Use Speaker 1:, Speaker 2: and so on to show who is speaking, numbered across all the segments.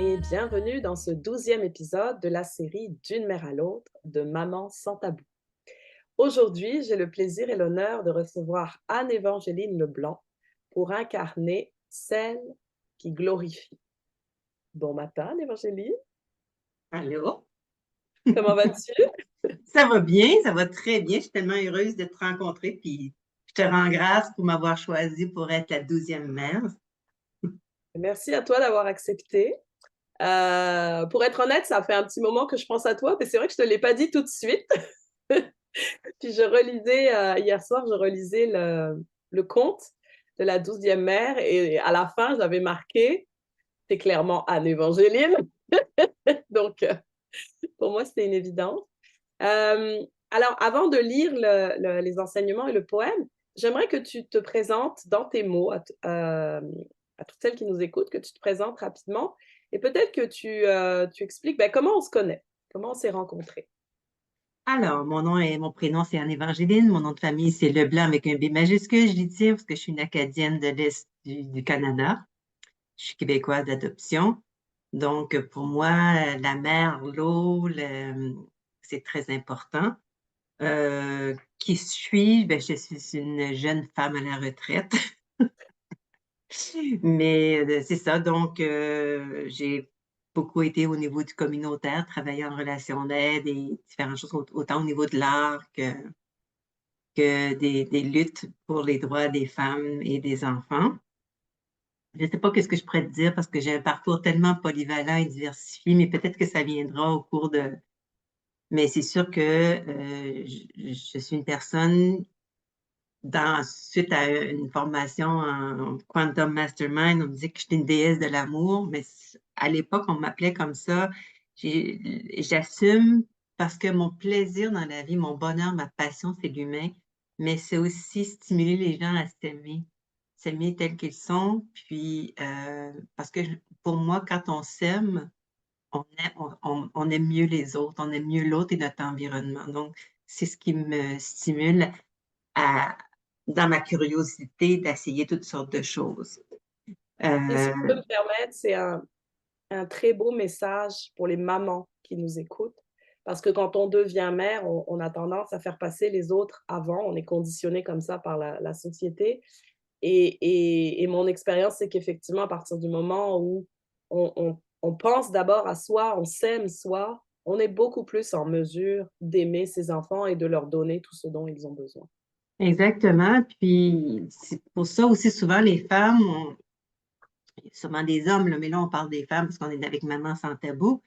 Speaker 1: et bienvenue dans ce 12e épisode de la série D'une mère à l'autre de Maman sans tabou. Aujourd'hui, j'ai le plaisir et l'honneur de recevoir Anne-Évangeline Leblanc pour incarner celle qui glorifie. Bon matin, Anne-Évangeline,
Speaker 2: Allô?
Speaker 1: comment vas-tu?
Speaker 2: Ça va bien, ça va très bien. Je suis tellement heureuse de te rencontrer, puis je te rends grâce pour m'avoir choisie pour être la 12e mère.
Speaker 1: Merci à toi d'avoir accepté. Pour être honnête, ça fait un petit moment que je pense à toi, mais c'est vrai que je ne te l'ai pas dit tout de suite. Puis je relisais, hier soir, je relisais le conte de la 12e mère et à la fin, j'avais marqué: «C'est clairement Anne-Évangeline». Donc pour moi, c'était une évidence. Alors avant de lire les enseignements et le poème, j'aimerais que tu te présentes dans tes mots à toutes celles qui nous écoutent, que tu te présentes rapidement et peut-être que tu expliques, comment on se connaît, comment on s'est rencontrés?
Speaker 2: Alors, mon prénom, c'est Anne-Évangeline. Mon nom de famille, c'est Leblanc avec un B majuscule. Je dis tiens parce que je suis une Acadienne de l'Est du Canada. Je suis québécoise d'adoption. Donc, pour moi, la mer, l'eau, c'est très important. Qui suis-je? Ben, je suis une jeune femme à la retraite. Mais c'est ça, donc j'ai beaucoup été au niveau du communautaire, travaillé en relation d'aide et différentes choses, autant au niveau de l'art que des luttes pour les droits des femmes et des enfants. Je ne sais pas qu'est-ce que je pourrais te dire parce que j'ai un parcours tellement polyvalent et diversifié, mais peut-être que ça viendra au cours de mais c'est sûr que, je suis une personne suite à une formation en Quantum Mastermind, on me disait que j'étais une déesse de l'amour, mais à l'époque, on m'appelait comme ça. J'assume parce que mon plaisir dans la vie, mon bonheur, ma passion, c'est l'humain, mais c'est aussi stimuler les gens à s'aimer tels qu'ils sont. Puis, parce que pour moi, quand on s'aime, on aime mieux les autres, on aime mieux l'autre et notre environnement. Donc, c'est ce qui me stimule à dans ma curiosité d'essayer toutes sortes de choses.
Speaker 1: Et si je peux
Speaker 2: Heu,
Speaker 1: me permettre, c'est un très beau message pour les mamans qui nous écoutent, parce que quand on devient mère, on a tendance à faire passer les autres avant, on est conditionné comme ça par la société et mon expérience, c'est qu'effectivement, à partir du moment où on pense d'abord à soi, on s'aime soi, on est beaucoup plus en mesure d'aimer ses enfants et de leur donner tout ce dont ils ont besoin.
Speaker 2: exactement, puis c'est pour ça aussi souvent les femmes sûrement des hommes là, mais là on parle des femmes parce qu'on est avec Maman sans tabou,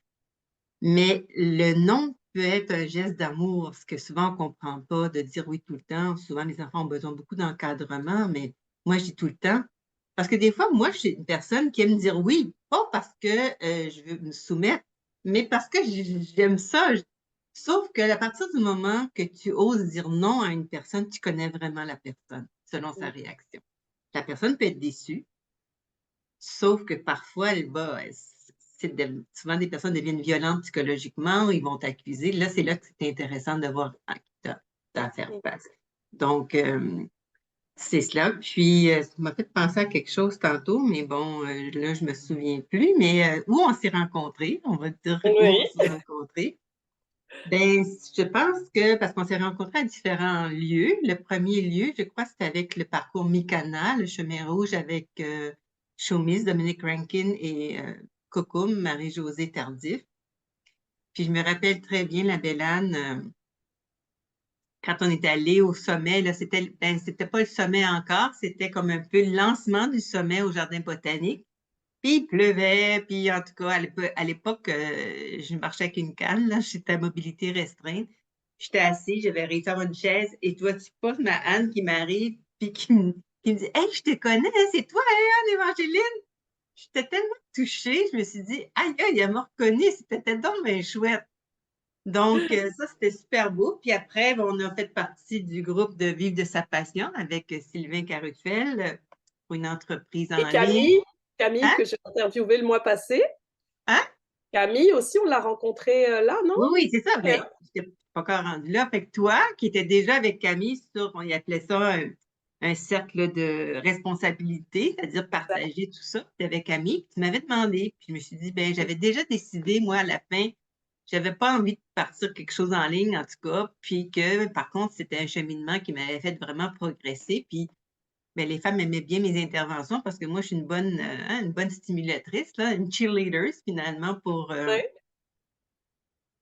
Speaker 2: mais le non peut être un geste d'amour, ce que souvent on comprend pas de dire oui tout le temps. Souvent les enfants ont besoin beaucoup d'encadrement, mais moi je dis tout le temps parce que des fois, moi je suis une personne qui aime dire oui, pas parce que, je veux me soumettre, mais parce que j'aime ça. Sauf que à partir du moment que tu oses dire non à une personne, tu connais vraiment la personne, selon sa
Speaker 1: Mmh.
Speaker 2: réaction. La personne peut être déçue, sauf que parfois souvent des personnes deviennent violentes psychologiquement, ils vont t'accuser. Là, c'est là que c'est intéressant de voir à qui tu à faire
Speaker 1: Mmh.
Speaker 2: face. Donc, c'est cela. Puis, ça m'a fait penser à quelque chose tantôt, mais bon, là, je me souviens plus. Mais, où on s'est rencontrés, on va dire où on
Speaker 1: Oui.
Speaker 2: s'est rencontrés. Ben, je pense que parce qu'on s'est rencontrés à différents lieux. Le premier lieu, je crois, c'était avec le parcours Mikana, le chemin rouge avec, Showmiss, Dominique Rankin et Cocoum, Marie-Josée Tardif. Puis je me rappelle très bien la belle Anne, quand on est allé au sommet, là, c'était pas le sommet encore, c'était comme un peu le lancement du sommet au jardin botanique. Puis il pleuvait, puis en tout cas, à l'époque, je marchais avec une canne, là, j'étais à mobilité restreinte. J'étais assise, j'avais réussi à avoir une chaise et toi, tu pas ma Anne qui m'arrive puis qui me dit: «Hey, je te connais, hein, c'est toi, hein, Anne Évangeline?» J'étais tellement touchée, je me suis dit: «Aïe, aïe, elle m'a reconnue, c'était donc bien chouette». Donc ça, c'était super beau. Puis après, ben, on a fait partie du groupe de Vivre de sa passion avec, Sylvain Carutuel, pour une entreprise
Speaker 1: Et
Speaker 2: en ligne.
Speaker 1: Camille
Speaker 2: Hein?
Speaker 1: que j'ai interviewée le mois passé.
Speaker 2: Hein?
Speaker 1: Camille aussi, on l'a rencontrée, là, non?
Speaker 2: Oui, oui, c'est ça.
Speaker 1: Ouais,
Speaker 2: Ben,
Speaker 1: hein?
Speaker 2: j'étais pas encore rendue là. Fait que toi, qui étais déjà avec Camille sur, on y appelait ça un cercle de responsabilité, c'est-à-dire partager tout ça avec amis. Tu m'avais demandé, puis je me suis dit, ben j'avais déjà décidé, moi, à la fin, j'avais pas envie de partir quelque chose en ligne, en tout cas, puis que, par contre, c'était un cheminement qui m'avait fait vraiment progresser, puis ben, les femmes aimaient bien mes interventions parce que moi, je suis une bonne stimulatrice, là, une cheerleader, finalement,
Speaker 1: Ouais.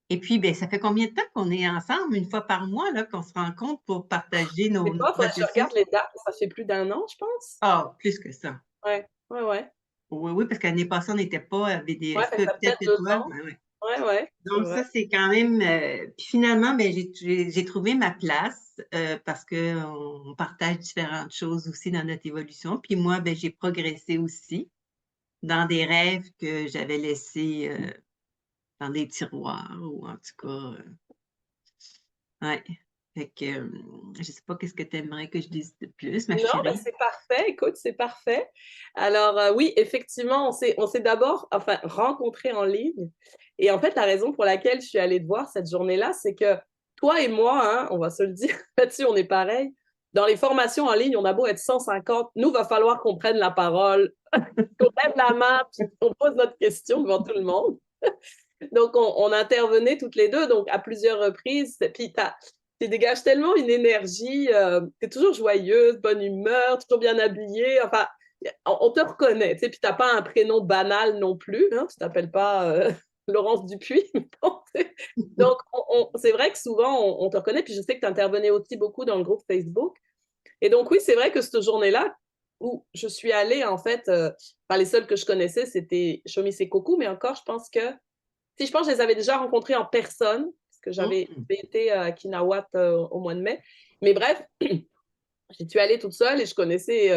Speaker 2: et puis, ben, ça fait combien de temps qu'on est ensemble, une fois par mois, là, qu'on se rencontre pour partager
Speaker 1: C'est
Speaker 2: nos
Speaker 1: quoi? Faudrait que je
Speaker 2: processus?
Speaker 1: regarde les dates, ça fait plus d'1 an, je pense?
Speaker 2: Ah, plus que ça.
Speaker 1: Ouais, ouais, ouais.
Speaker 2: Oui, oui, parce que l'année passée, on n'était pas à
Speaker 1: Ouais,
Speaker 2: BDS,
Speaker 1: fait que ça fait
Speaker 2: peut-être
Speaker 1: peut-être
Speaker 2: que
Speaker 1: 2
Speaker 2: toi,
Speaker 1: ans.
Speaker 2: ouais, ouais.
Speaker 1: Ouais, ouais, c'est
Speaker 2: Donc
Speaker 1: vrai.
Speaker 2: ça, c'est quand même, puis finalement, ben, j'ai trouvé ma place, parce qu'on partage différentes choses aussi dans notre évolution. Puis moi, ben, j'ai progressé aussi dans des rêves que j'avais laissés, dans des tiroirs ou en tout cas, ouais. Fait que, je sais pas qu'est-ce que tu aimerais que je dise de plus, ma
Speaker 1: Non, bah,
Speaker 2: chérie?
Speaker 1: c'est parfait, écoute, c'est parfait. Alors, oui, effectivement, on s'est d'abord enfin rencontrés en ligne et en fait, la raison pour laquelle je suis allée te voir cette journée-là, c'est que toi et moi, hein, on va se le dire, là-dessus, on est pareil. Dans les formations en ligne, on a beau être 150, nous, va falloir qu'on prenne la parole, qu'on lève la main, puis qu'on pose notre question devant tout le monde. Donc, on intervenait toutes les deux, donc à plusieurs reprises. Puis, tu dégages tellement une énergie, tu es toujours joyeuse, bonne humeur, toujours bien habillée. Enfin, on te reconnaît, tu sais, puis tu n'as pas un prénom banal non plus, hein, tu t'appelles pas Laurence Dupuis. Donc, c'est vrai que souvent, on te reconnaît, puis je sais que tu intervenais aussi beaucoup dans le groupe Facebook. Et donc, oui, c'est vrai que cette journée-là, où je suis allée, en fait, enfin, les seuls que je connaissais, c'était Chomis et Coco, mais encore, je pense que si je pense que je les avais déjà rencontrés en personne, parce que j'avais
Speaker 2: Mmh.
Speaker 1: été à Kinawat au mois de mai. Mais bref, j'y suis allée toute seule et je connaissais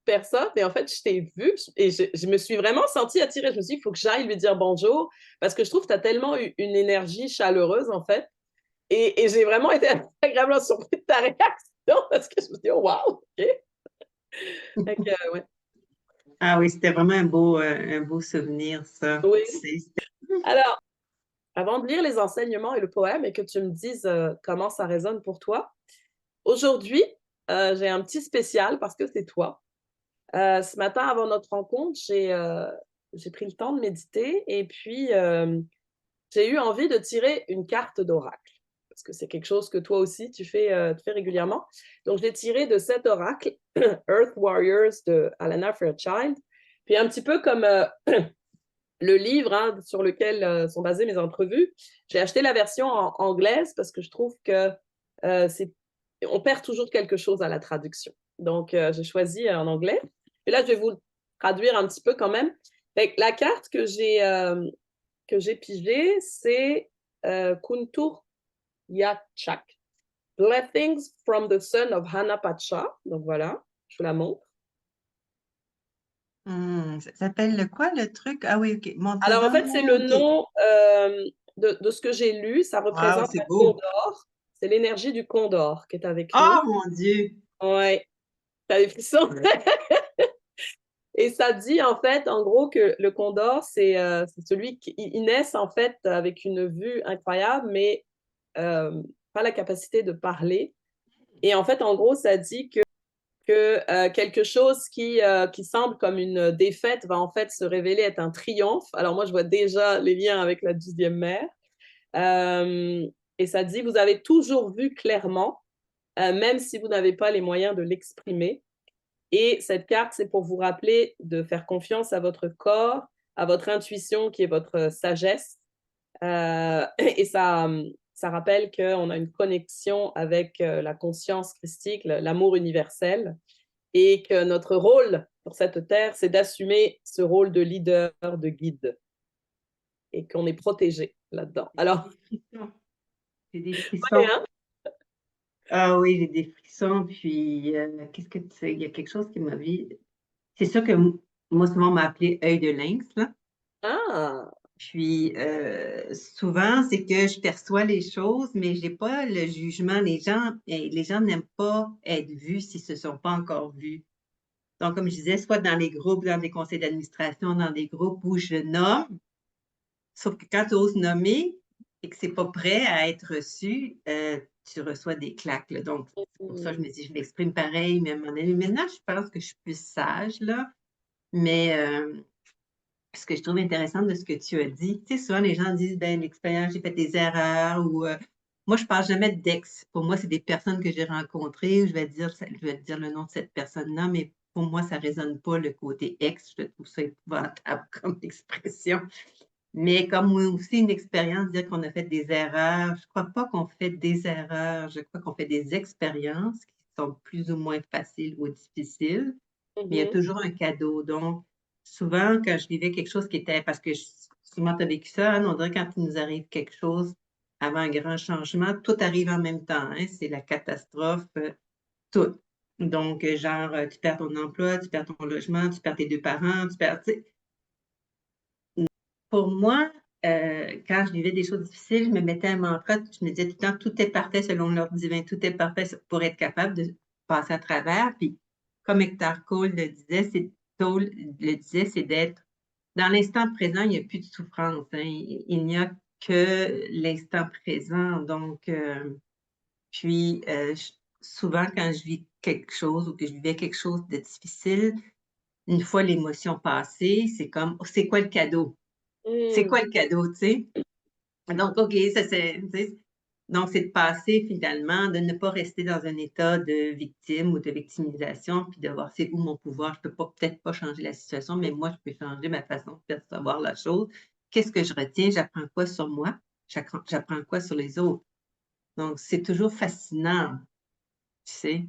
Speaker 1: personne. Et en fait, je t'ai vue et je me suis vraiment sentie attirée. Je me suis dit, il faut que j'aille lui dire bonjour parce que je trouve que tu as tellement eu une énergie chaleureuse, en fait. Et j'ai vraiment été agréablement surprise de ta réaction parce que je me suis dit, oh, wow, OK. Donc, ouais.
Speaker 2: Ah oui, c'était vraiment un beau souvenir, ça.
Speaker 1: Oui.
Speaker 2: C'était
Speaker 1: Alors, avant de lire les enseignements et le poème et que tu me dises comment ça résonne pour toi, aujourd'hui, j'ai un petit spécial parce que c'est toi. Ce matin, avant notre rencontre, j'ai pris le temps de méditer et puis j'ai eu envie de tirer une carte d'oracle. Parce que c'est quelque chose que toi aussi tu fais régulièrement. Donc, je l'ai tiré de cet oracle, Earth Warriors de Alana Fairchild. Puis un petit peu comme le livre hein, sur lequel sont basées mes entrevues, j'ai acheté la version anglaise parce que je trouve que c'est on perd toujours quelque chose à la traduction. Donc, j'ai choisi en anglais. Et là, je vais vous le traduire un petit peu quand même. La carte que j'ai pigée, c'est Kuntur Yachak. Blessings from the son of Hannah Pacha. Donc voilà, je vous la montre.
Speaker 2: ça s'appelle le quoi, le truc? Ah oui, OK. Montre
Speaker 1: Alors, en fait, c'est le
Speaker 2: donc. OK.
Speaker 1: nom de ce que j'ai lu. Ça
Speaker 2: Wow,
Speaker 1: représente
Speaker 2: c'est
Speaker 1: un
Speaker 2: beau.
Speaker 1: condor. C'est l'énergie du condor qui est avec
Speaker 2: Oh
Speaker 1: nous.
Speaker 2: mon Dieu!
Speaker 1: Ouais, t'as des frissons. Et ça dit, en fait, en gros, que le condor, c'est celui qui il naît, en fait, avec une vue incroyable, mais pas la capacité de parler. Et en fait, en gros, ça dit que quelque chose qui semble comme une défaite va en fait se révéler être un triomphe. Alors moi, je vois déjà les liens avec la 12e mère. Euh, et ça dit, vous avez toujours vu clairement, même si vous n'avez pas les moyens de l'exprimer. Et cette carte, c'est pour vous rappeler de faire confiance à votre corps, à votre intuition qui est votre sagesse. Et ça rappelle qu'on a une connexion avec la conscience christique, l'amour universel, et que notre rôle sur cette terre, c'est d'assumer ce rôle de leader, de guide, et qu'on est protégé là-dedans. Alors,
Speaker 2: Des frissons. J'ai des
Speaker 1: ouais,
Speaker 2: frissons.
Speaker 1: hein?
Speaker 2: Ah oui, j'ai des frissons, puis qu'est-ce que tu sais? Il y a quelque chose qui m'a vu. C'est ça que moi, souvent, on m'a appelé œil de lynx, là.
Speaker 1: Ah,
Speaker 2: Puis souvent, c'est que je perçois les choses, mais j'ai pas le jugement. Les gens n'aiment pas être vus s'ils se sont pas encore vus. Donc, comme je disais, soit dans les groupes, dans des conseils d'administration, dans des groupes où je nomme, sauf que quand tu oses nommer et que c'est pas prêt à être reçu, tu reçois des claques, là. Donc, c'est pour ça que je
Speaker 1: Mmh.
Speaker 2: me dis: «Je m'exprime pareil», mais à un moment donné maintenant, je pense que je suis plus sage, là. Mais, ce que je trouve intéressant de ce que tu as dit, tu sais, souvent les gens disent: «Ben, l'expérience, j'ai fait des erreurs» ou, moi je parle jamais d'ex. Pour moi, c'est des personnes que j'ai rencontrées, je vais dire le nom de cette personne-là, mais pour moi, ça résonne pas le côté ex, je trouve ça épouvantable comme expression. Mais comme oui aussi une expérience, dire qu'on a fait des erreurs, je crois pas qu'on fait des erreurs, je crois qu'on fait des expériences qui sont plus ou moins faciles ou difficiles, mais il y a
Speaker 1: Mmh.
Speaker 2: toujours un cadeau. Donc, souvent, quand je vivais quelque chose qui était parce que souvent tu as vécu ça, Anne, on dirait quand il nous arrive quelque chose avant un grand changement, tout arrive en même temps, hein, c'est la catastrophe, tout. Donc, genre, tu perds ton emploi, tu perds ton logement, tu perds tes 2 parents, tu perds tu sais? Pour moi, quand je vivais des choses difficiles, je me mettais un mantra, je me disais tout le temps: «Tout est parfait selon l'ordre divin, tout est parfait» pour être capable de passer à travers. Puis comme Hector Tolle le disait, c'est d'être dans l'instant présent, il n'y a plus de souffrance, hein. Il n'y a que l'instant présent. Donc, puis, souvent quand je vis quelque chose ou que je vivais quelque chose de difficile, une fois l'émotion passée, c'est comme: «Oh, c'est quoi le cadeau?» C'est
Speaker 1: Mmh.
Speaker 2: quoi le cadeau, tu sais? Donc, OK, ça c'est tu sais, donc c'est de passer finalement, de ne pas rester dans un état de victime ou de victimisation, puis de voir c'est où mon pouvoir. Je peux pas peut-être pas changer la situation, mais moi, je peux changer ma façon de percevoir la chose. Qu'est-ce que je retiens? J'apprends quoi sur moi? J'apprends quoi sur les autres? Donc c'est toujours fascinant, tu sais?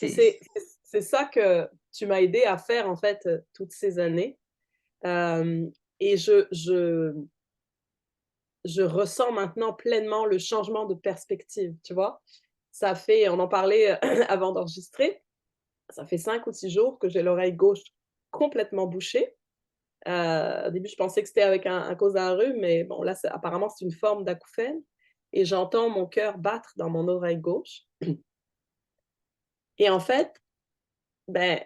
Speaker 1: Et
Speaker 2: C'est
Speaker 1: c'est ça que tu m'as aidé à faire, en fait, toutes ces années. Hem et je ressens maintenant pleinement le changement de perspective, tu vois? Ça fait on en parlait, avant d'enregistrer, ça fait 5 ou 6 jours que j'ai l'oreille gauche complètement bouchée. Au début, je pensais que c'était avec un cause d'un rhume, mais bon, là, c'est apparemment, c'est une forme d'acouphène et j'entends mon cœur battre dans mon oreille gauche et en fait, ben,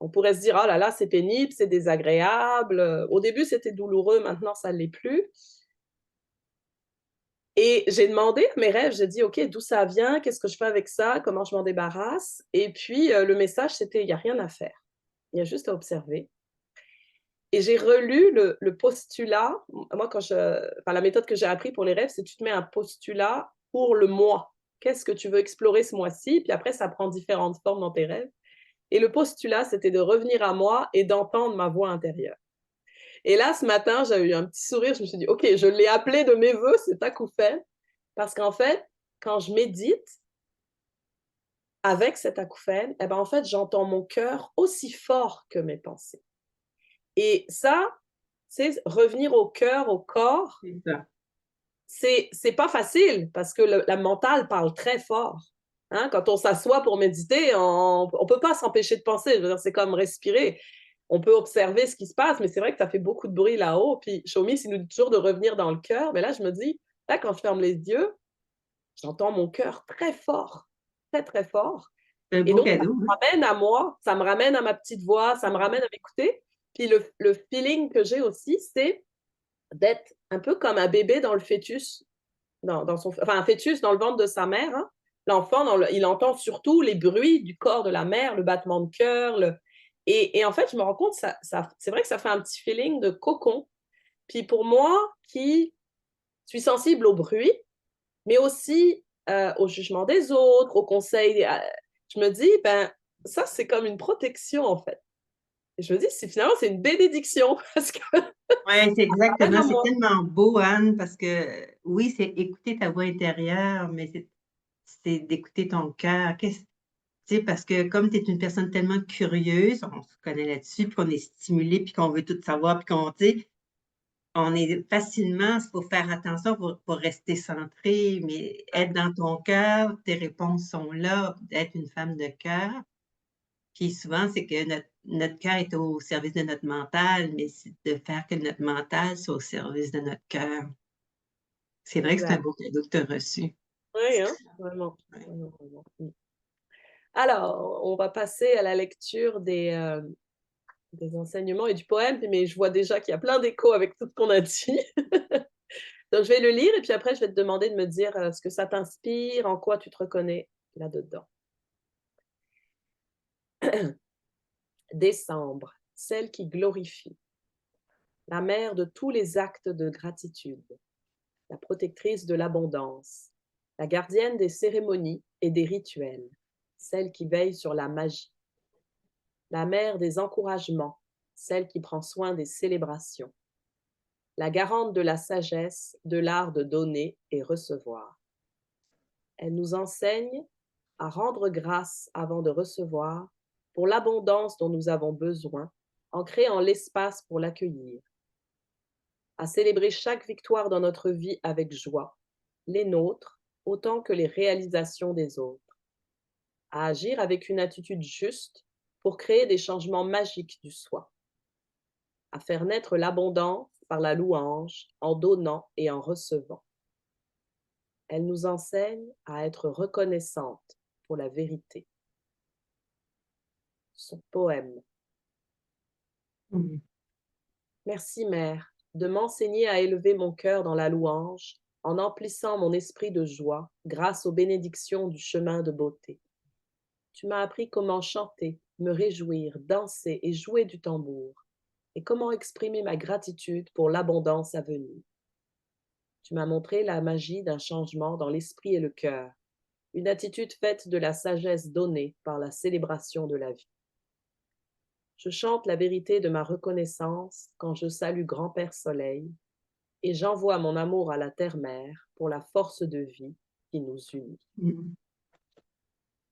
Speaker 1: on pourrait se dire: «Oh là là, c'est pénible, c'est désagréable», au début, c'était douloureux, maintenant ça ne l'est plus et j'ai demandé à mes rêves, j'ai dit: «OK, d'où ça vient? Qu'est-ce que je fais avec ça? Comment je m'en débarrasse?» et puis, le message, c'était: «Il y a rien à faire. Il y a juste à observer». Et j'ai relu le postulat. Moi, la méthode que j'ai appris pour les rêves, c'est tu te mets un postulat pour le mois. Qu'est-ce que tu veux explorer ce mois-ci? Puis après, ça prend différentes formes dans tes rêves. Et le postulat, c'était de revenir à moi et d'entendre ma voix intérieure. Et là, ce matin, j'ai eu un petit sourire. Je me suis dit: «OK, je l'ai appelé de mes vœux, cet acouphène». Parce qu'en fait, quand je médite avec cet acouphène, eh ben, en fait, j'entends mon cœur aussi fort que mes pensées. Et ça, c'est revenir au cœur, au corps.
Speaker 2: c'est ça.
Speaker 1: C'est pas facile parce que le la mentale parle très fort, hein. Quand on s'assoit pour méditer, on peut pas s'empêcher de penser. Je veux dire, c'est comme respirer. On peut observer ce qui se passe, mais c'est vrai que ça fait beaucoup de bruit là-haut. Puis Shomi, il nous dit toujours de revenir dans le cœur. Mais là, je me dis, là, quand je ferme les yeux, j'entends mon cœur très fort, très, très fort
Speaker 2: C'est un
Speaker 1: et
Speaker 2: beau
Speaker 1: donc ça
Speaker 2: cadeau, hein?
Speaker 1: me ramène à moi, ça me ramène à ma petite voix, ça me ramène à m'écouter. Puis le feeling que j'ai aussi, c'est d'être un peu comme un bébé dans le fœtus, dans son enfin un fœtus dans le ventre de sa mère, hein. L'enfant il entend surtout les bruits du corps de la mère, le battement de cœur, et en fait, je me rends compte ça c'est vrai que ça fait un petit feeling de cocon. Puis pour moi qui suis sensible au bruit, mais aussi, au jugement des autres, aux conseils, je me dis: «Ben, ça, c'est comme une protection, en fait» et je me dis: «C'est finalement, c'est une bénédiction parce que
Speaker 2: Ouais, c'est
Speaker 1: ramène
Speaker 2: exactement,
Speaker 1: à
Speaker 2: c'est
Speaker 1: moi».
Speaker 2: tellement beau, Anne, parce que oui, c'est écouter ta voix intérieure, mais c'est d'écouter ton cœur. Tu sais, parce que comme tu es une personne tellement curieuse, on se connaît là-dessus, puis qu'on est stimulé, puis qu'on veut tout savoir, puis qu'on, tu sais, on est facilement, il faut faire attention pour rester centré, mais être dans ton cœur, tes réponses sont là, être une femme de cœur. Puis souvent, c'est que notre cœur est au service de notre mental, mais c'est de faire que notre mental soit au service de notre cœur. C'est vrai que c'est un
Speaker 1: Exact.
Speaker 2: beau cadeau que tu as reçu.
Speaker 1: Oui, hein, vraiment,
Speaker 2: Ouais.
Speaker 1: vraiment, vraiment. Alors, on va passer à la lecture des enseignements et du poème, mais je vois déjà qu'il y a plein d'échos avec tout ce qu'on a dit. Donc, je vais le lire et puis après, je vais te demander de me dire ce que ça t'inspire, en quoi tu te reconnais là-dedans. Décembre, celle qui glorifie, la mère de tous les actes de gratitude, la protectrice de l'abondance, la gardienne des cérémonies et des rituels, celle qui veille sur la magie, la mère des encouragements, celle qui prend soin des célébrations, la garante de la sagesse, de l'art de donner et recevoir. Elle nous enseigne à rendre grâce avant de recevoir pour l'abondance dont nous avons besoin en créant l'espace pour l'accueillir, à célébrer chaque victoire dans notre vie avec joie, les nôtres autant que les réalisations des autres, à agir avec une attitude juste pour créer des changements magiques du soi, à faire naître l'abondance par la louange, en donnant et en recevant. Elle nous enseigne à être reconnaissante pour la vérité. Son poème. Merci, Mère, de m'enseigner à élever mon cœur dans la louange, en emplissant mon esprit de joie grâce aux bénédictions du chemin de beauté. Tu m'as appris comment chanter, me réjouir, danser et jouer du tambour, et comment exprimer ma gratitude pour l'abondance à venir. Tu m'as montré la magie d'un changement dans l'esprit et le cœur, une attitude faite de la sagesse donnée par la célébration de la vie. Je chante la vérité de ma reconnaissance quand je salue Grand-Père Soleil, et j'envoie mon amour à la Terre-Mère pour la force de vie qui nous unit.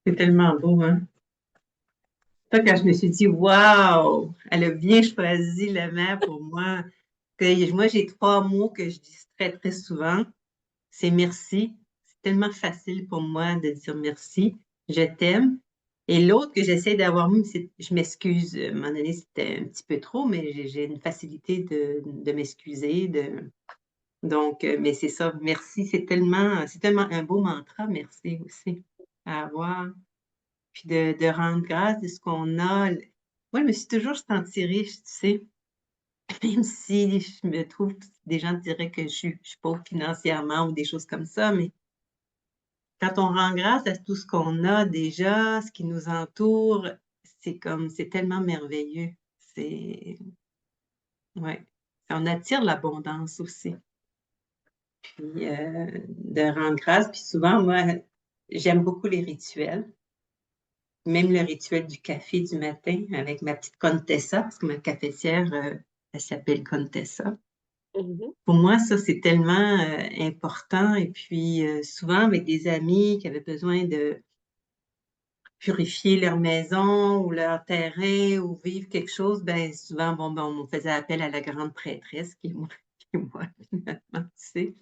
Speaker 2: C'est tellement beau, hein? Ça, quand je me suis dit, waouh, elle a bien choisi le mot pour moi. Moi, j'ai 3 mots que je dis très, très souvent. C'est merci. C'est tellement facile pour moi de dire merci. Je t'aime. Et l'autre que j'essaie d'avoir mis, c'est je m'excuse. À un moment donné, c'était un petit peu trop, mais j'ai une facilité de m'excuser. Donc, mais c'est ça. Merci. C'est tellement un beau mantra, merci aussi à avoir. Puis de rendre grâce de ce qu'on a. Moi, je me suis toujours sentie riche, tu sais. Même si je me trouve, des gens diraient que je suis pauvre financièrement ou des choses comme ça, mais quand on rend grâce à tout ce qu'on a déjà, ce qui nous entoure, c'est tellement merveilleux. Ouais. On attire l'abondance aussi. Puis de rendre grâce. Puis souvent, moi, j'aime beaucoup les rituels. Même le rituel du café du matin avec ma petite Contessa, parce que ma cafetière, elle s'appelle Contessa. Pour moi, ça, c'est tellement important. Et puis, souvent, avec des amis qui avaient besoin de purifier leur maison ou leur terrain ou vivre quelque chose, ben souvent, ben, on faisait appel à la grande prêtresse, qui est moi, finalement, tu sais.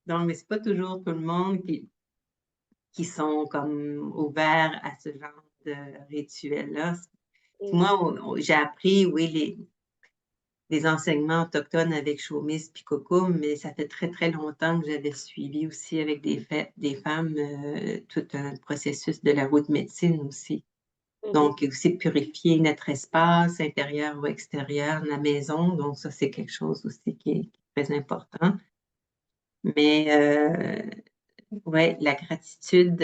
Speaker 2: Donc, mais c'est pas toujours tout le monde qui sont comme ouverts à ce genre de rituel-là. Moi, j'ai appris, oui, les enseignements autochtones avec Chaumis puis Kokum, mais ça fait très, très longtemps que j'avais suivi aussi avec des femmes tout un processus de la route médecine aussi. Donc, aussi purifier notre espace intérieur ou extérieur, la maison. Donc, ça, c'est quelque chose aussi qui est très important. Mais, ouais, la gratitude,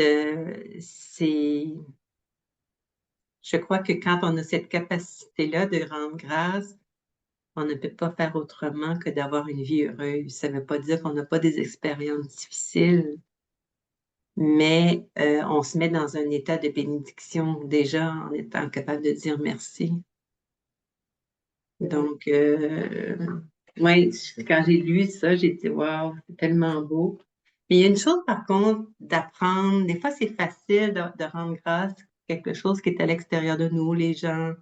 Speaker 2: je crois que quand on a cette capacité-là de rendre grâce, on ne peut pas faire autrement que d'avoir une vie heureuse. Ça ne veut pas dire qu'on n'a pas des expériences difficiles, mais on se met dans un état de bénédiction déjà en étant capable de dire merci. Donc, oui, quand j'ai lu ça, j'ai dit, waouh, c'est tellement beau. Mais il y a une chose, par contre, d'apprendre. Des fois, c'est facile de rendre grâce à quelque chose qui est à l'extérieur de nous, les gens.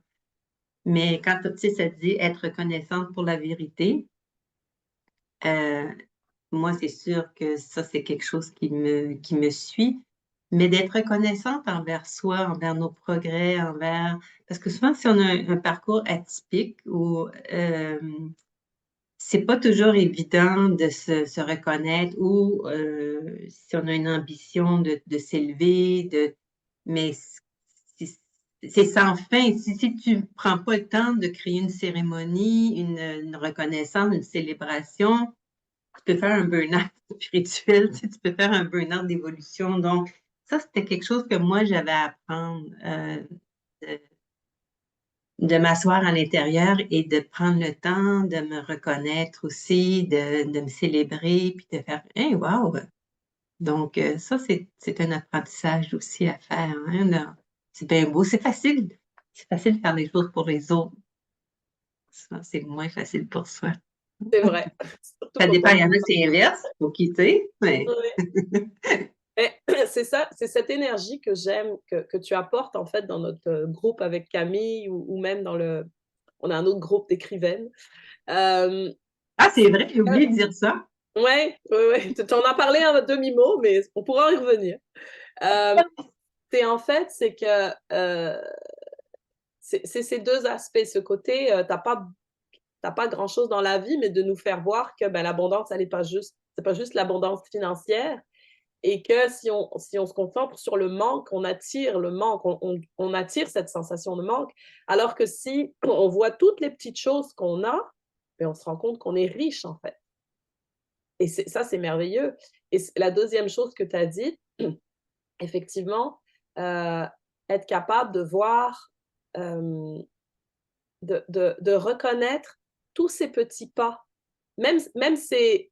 Speaker 2: Mais quand tu sais, ça dit être reconnaissante pour la vérité, euh, moi, c'est sûr que ça, c'est quelque chose qui me suit. Mais d'être reconnaissante envers soi, envers nos progrès, Parce que souvent, si on a un parcours atypique ou c'est pas toujours évident de se reconnaître ou si on a une ambition de s'élever, mais c'est sans fin. Si tu ne prends pas le temps de créer une cérémonie, une reconnaissance, une célébration, tu peux faire un burn-out spirituel, tu sais, tu peux faire un burn-out d'évolution. Donc, ça, c'était quelque chose que moi, j'avais à apprendre, de m'asseoir à l'intérieur et de prendre le temps de me reconnaître aussi, de me célébrer, puis de faire, hey, wow! Donc, ça, c'est un apprentissage aussi à faire, hein, là. C'est bien beau, c'est facile. C'est facile de faire des choses pour les autres. Ça, c'est moins facile pour soi.
Speaker 1: C'est vrai. Surtout
Speaker 2: Ça
Speaker 1: quand
Speaker 2: dépend,
Speaker 1: on...
Speaker 2: il y en a, c'est inverse, faut quitter, mais
Speaker 1: Ouais. Et c'est ça, c'est cette énergie que j'aime, que tu apportes en fait dans notre groupe avec Camille ou même dans le... On a un autre groupe d'écrivaines. Euh,
Speaker 2: ah, c'est
Speaker 1: c'est
Speaker 2: vrai, j'ai oublié de dire ça.
Speaker 1: ouais, ouais, ouais. Tu en as parlé à demi-mot, mais on pourra y revenir. Euh, c'est en fait, c'est que c'est ces deux aspects, ce côté, t'as pas grand-chose dans la vie, mais de nous faire voir que ben, l'abondance, elle n'est pas juste, c'est pas juste l'abondance financière, et que si on se concentre sur le manque, on attire le manque, on attire cette sensation de manque, alors que si on voit toutes les petites choses qu'on a, ben, on se rend compte qu'on est riche en fait. Et ça, c'est merveilleux. Et la deuxième chose que tu as dit, effectivement, euh, être capable de voir, euh, de reconnaître tous ces petits pas, même ces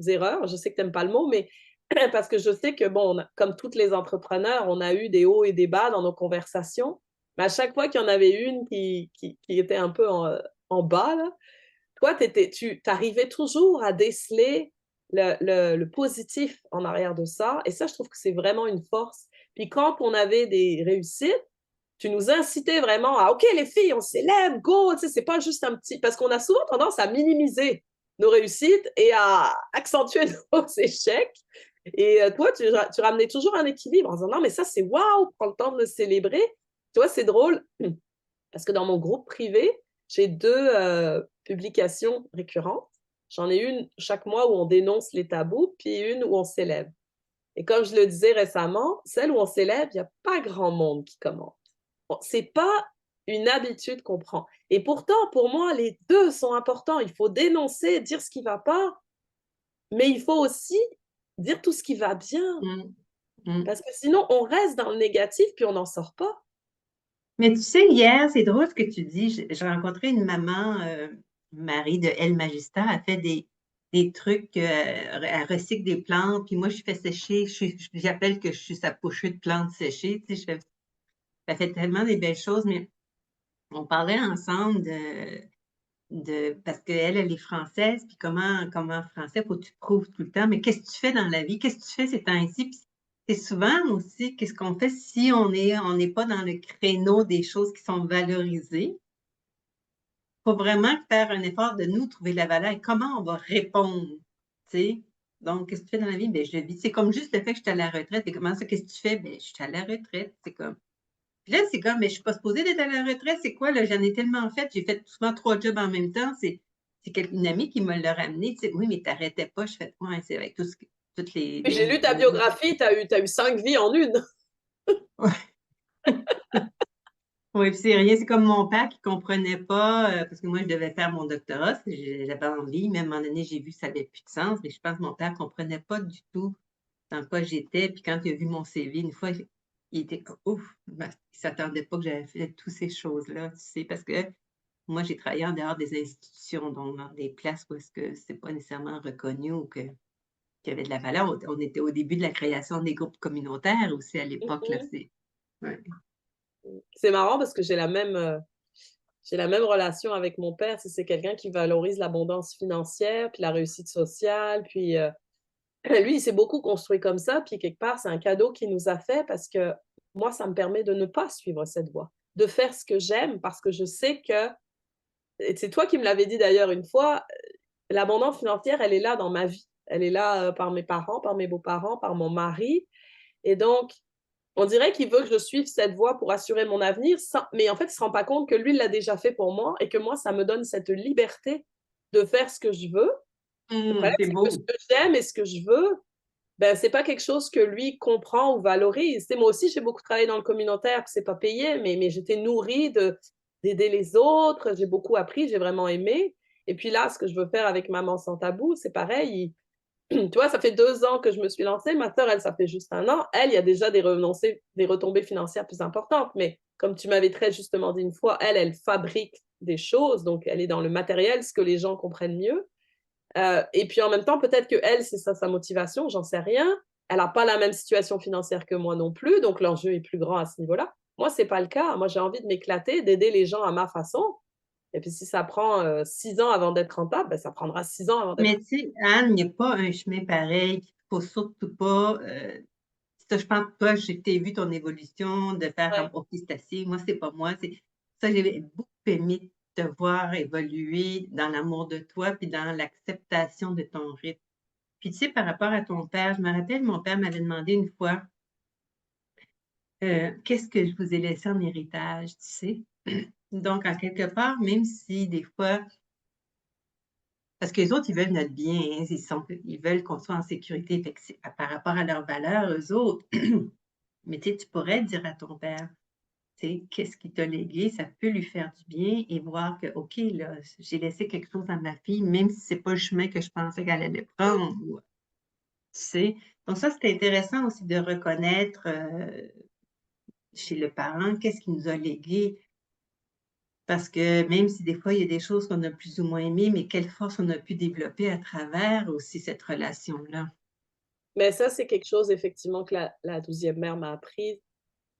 Speaker 1: erreurs, je sais que tu n'aimes pas le mot, mais parce que je sais que, bon, comme tous les entrepreneurs, on a eu des hauts et des bas dans nos conversations, mais à chaque fois qu'il y en avait une qui était un peu en bas, là, toi, tu arrivais toujours à déceler le positif en arrière de ça. Et ça, je trouve que c'est vraiment une force. Puis quand on avait des réussites, tu nous incitais vraiment à OK, les filles, on s'élève, go. Tu sais, c'est pas juste un petit. Parce qu'on a souvent tendance à minimiser nos réussites et à accentuer nos échecs. Et toi, tu ramenais toujours un équilibre en disant non, mais ça, c'est waouh, prends le temps de le célébrer. Tu vois, c'est drôle parce que dans mon groupe privé, j'ai deux publications récurrentes. J'en ai une chaque mois où on dénonce les tabous, puis une où on s'élève. Et comme je le disais récemment, celle où on s'élève, il n'y a pas grand monde qui commente. Bon, c'est pas une habitude qu'on prend. Et pourtant, pour moi, les deux sont importants. Il faut dénoncer, dire ce qui ne va pas, mais il faut aussi dire tout ce qui va bien.
Speaker 2: Mm, mm.
Speaker 1: Parce que sinon, on reste dans le négatif, puis on n'en sort pas.
Speaker 2: Mais tu sais, hier, c'est drôle ce que tu dis. J'ai rencontré une maman, Marie de El Magista, elle fait des trucs, elle recycle des plantes, puis moi, je fais sécher, j'appelle que je suis sa pochée de plantes séchées, tu sais, elle fait tellement des belles choses, mais on parlait ensemble parce qu'elle, elle est française, puis comment en français, faut que tu te prouves tout le temps, mais qu'est-ce que tu fais dans la vie? Qu'est-ce que tu fais ces temps-ci? Puis c'est souvent aussi, qu'est-ce qu'on fait si on n'est pas dans le créneau des choses qui sont valorisées? Il faut vraiment faire un effort de nous trouver la valeur et comment on va répondre, tu sais? Donc, qu'est-ce que tu fais dans la vie? Ben, je vis. C'est comme juste le fait que je suis à la retraite. Et comment ça, qu'est-ce que tu fais? Ben, je suis à la retraite. C'est comme. Puis là, c'est comme, mais je suis pas supposée d'être à la retraite. C'est quoi, là? J'en ai tellement fait. J'ai fait souvent 3 jobs en même temps. C'est une amie qui me l'a ramené. Tu sais, oui, mais t'arrêtais pas. Je fais, ouais, c'est avec toutes
Speaker 1: Puis j'ai lu ta
Speaker 2: les-
Speaker 1: biographie, t'as eu 5 vies en une.
Speaker 2: Oui, puis c'est rien, c'est comme mon père qui comprenait pas, parce que moi, je devais faire mon doctorat, j'avais envie, même à un moment donné, j'ai vu que ça n'avait plus de sens, mais je pense que mon père comprenait pas du tout dans quoi j'étais, puis quand il a vu mon CV, une fois, il était comme, ouf, ben, il s'attendait pas que j'avais fait toutes ces choses-là, tu sais, parce que moi, j'ai travaillé en dehors des institutions, donc dans des places où est-ce que c'est pas nécessairement reconnu ou qu'il y avait de la valeur. On était au début de la création des groupes communautaires aussi à l'époque, là, c'est... Ouais.
Speaker 1: C'est marrant parce que j'ai la même relation avec mon père. C'est quelqu'un qui valorise l'abondance financière, puis la réussite sociale. Puis lui, il s'est beaucoup construit comme ça. Puis quelque part, c'est un cadeau qu'il nous a fait parce que moi, ça me permet de ne pas suivre cette voie, de faire ce que j'aime parce que je sais que, et c'est toi qui me l'avais dit d'ailleurs une fois, l'abondance financière, elle est là dans ma vie. Elle est là par mes parents, par mes beaux-parents, par mon mari. Et donc, on dirait qu'il veut que je suive cette voie pour assurer mon avenir, mais en fait, il ne se rend pas compte que lui, il l'a déjà fait pour moi et que moi, ça me donne cette liberté de faire ce que je veux. Le problème,
Speaker 2: C'est
Speaker 1: c'est que ce
Speaker 2: beau.
Speaker 1: que j'aime et ce que je veux, ben, ce n'est pas quelque chose que lui comprend ou valorise. C'est, moi aussi, j'ai beaucoup travaillé dans le communautaire, puis ce n'est pas payé, mais j'étais nourrie d'aider les autres, j'ai beaucoup appris, j'ai vraiment aimé. Et puis là, ce que je veux faire avec Maman sans tabou, c'est pareil, Tu vois, ça fait 2 ans que je me suis lancée. Ma sœur, elle, ça fait juste 1 an. Elle, il y a déjà des retombées financières plus importantes. Mais comme tu m'avais très justement dit une fois, elle fabrique des choses. Donc, elle est dans le matériel, ce que les gens comprennent mieux. Et puis en même temps, peut-être que elle, c'est ça sa motivation, j'en sais rien. Elle n'a pas la même situation financière que moi non plus, donc l'enjeu est plus grand à ce niveau-là. Moi, c'est pas le cas. Moi, j'ai envie de m'éclater, d'aider les gens à ma façon. Et puis si ça prend 6 ans avant d'être rentable, ben, ça prendra 6 ans avant d'être
Speaker 2: Mais
Speaker 1: rentable.
Speaker 2: tu sais, Anne, il n'y a pas un chemin pareil. Il ne faut surtout pas. Ça, je pense que toi, j'ai vu ton évolution de faire comme
Speaker 1: Ouais.
Speaker 2: OK, c'est assez. Moi, c'est pas moi. Ça, j'ai beaucoup aimé te voir évoluer dans l'amour de toi puis dans l'acceptation de ton rythme. Puis, tu sais, par rapport à ton père, je me rappelle, mon père m'avait demandé une fois qu'est-ce que je vous ai laissé en héritage, tu sais. Donc, en quelque part, même si des fois, parce que les autres, ils veulent notre bien, hein, ils veulent qu'on soit en sécurité. Fait que par rapport à leurs valeurs, eux autres. Mais tu sais, tu pourrais dire à ton père, tu sais, qu'est-ce qu'il t'a légué, ça peut lui faire du bien et voir que, OK, là, j'ai laissé quelque chose à ma fille, même si c'est pas le chemin que je pensais qu'elle allait prendre. Tu sais. Donc ça, c'est intéressant aussi de reconnaître chez le parent qu'est-ce qu'il nous a légué. Parce que même si des fois, il y a des choses qu'on a plus ou moins aimées, mais quelle force on a pu développer à travers aussi cette relation-là.
Speaker 1: Mais ça, c'est quelque chose effectivement que la 12e mère m'a appris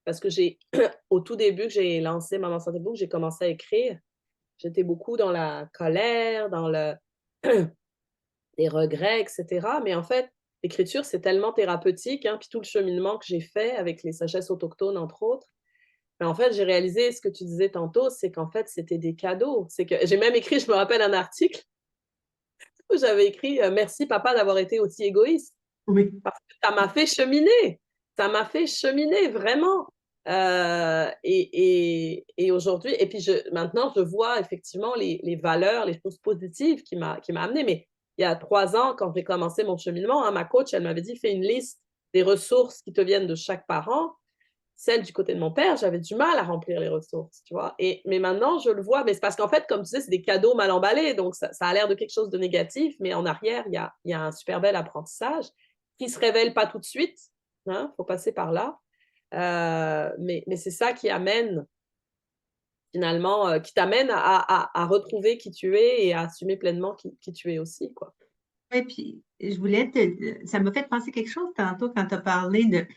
Speaker 1: parce que au tout début que j'ai lancé Maman Santé Book, j'ai commencé à écrire. J'étais beaucoup dans la colère, dans les regrets, etc. Mais en fait, l'écriture, c'est tellement thérapeutique, hein, puis tout le cheminement que j'ai fait avec les sagesses autochtones, entre autres. Mais en fait, j'ai réalisé ce que tu disais tantôt, c'est qu'en fait, c'était des cadeaux. C'est que j'ai même écrit, je me rappelle un article où j'avais écrit Merci papa d'avoir été aussi égoïste.
Speaker 2: Oui.
Speaker 1: Parce que ça m'a fait cheminer. Ça m'a fait cheminer, vraiment. Et aujourd'hui, et puis maintenant, je vois effectivement les valeurs, les choses positives qui m'a amené. Mais il y a 3 ans, quand j'ai commencé mon cheminement, hein, ma coach, elle m'avait dit, fais une liste des ressources qui te viennent de chaque parent. Celle du côté de mon père, j'avais du mal à remplir les ressources, tu vois. Mais maintenant, je le vois, mais c'est parce qu'en fait, comme tu sais, c'est des cadeaux mal emballés, donc ça a l'air de quelque chose de négatif, mais en arrière, il y a un super bel apprentissage qui ne se révèle pas tout de suite, hein, faut passer par là. Mais c'est ça qui amène finalement, qui t'amène à retrouver qui tu es et à assumer pleinement qui tu es aussi, quoi.
Speaker 2: Oui, puis je voulais ça m'a fait penser quelque chose tantôt quand tu as parlé de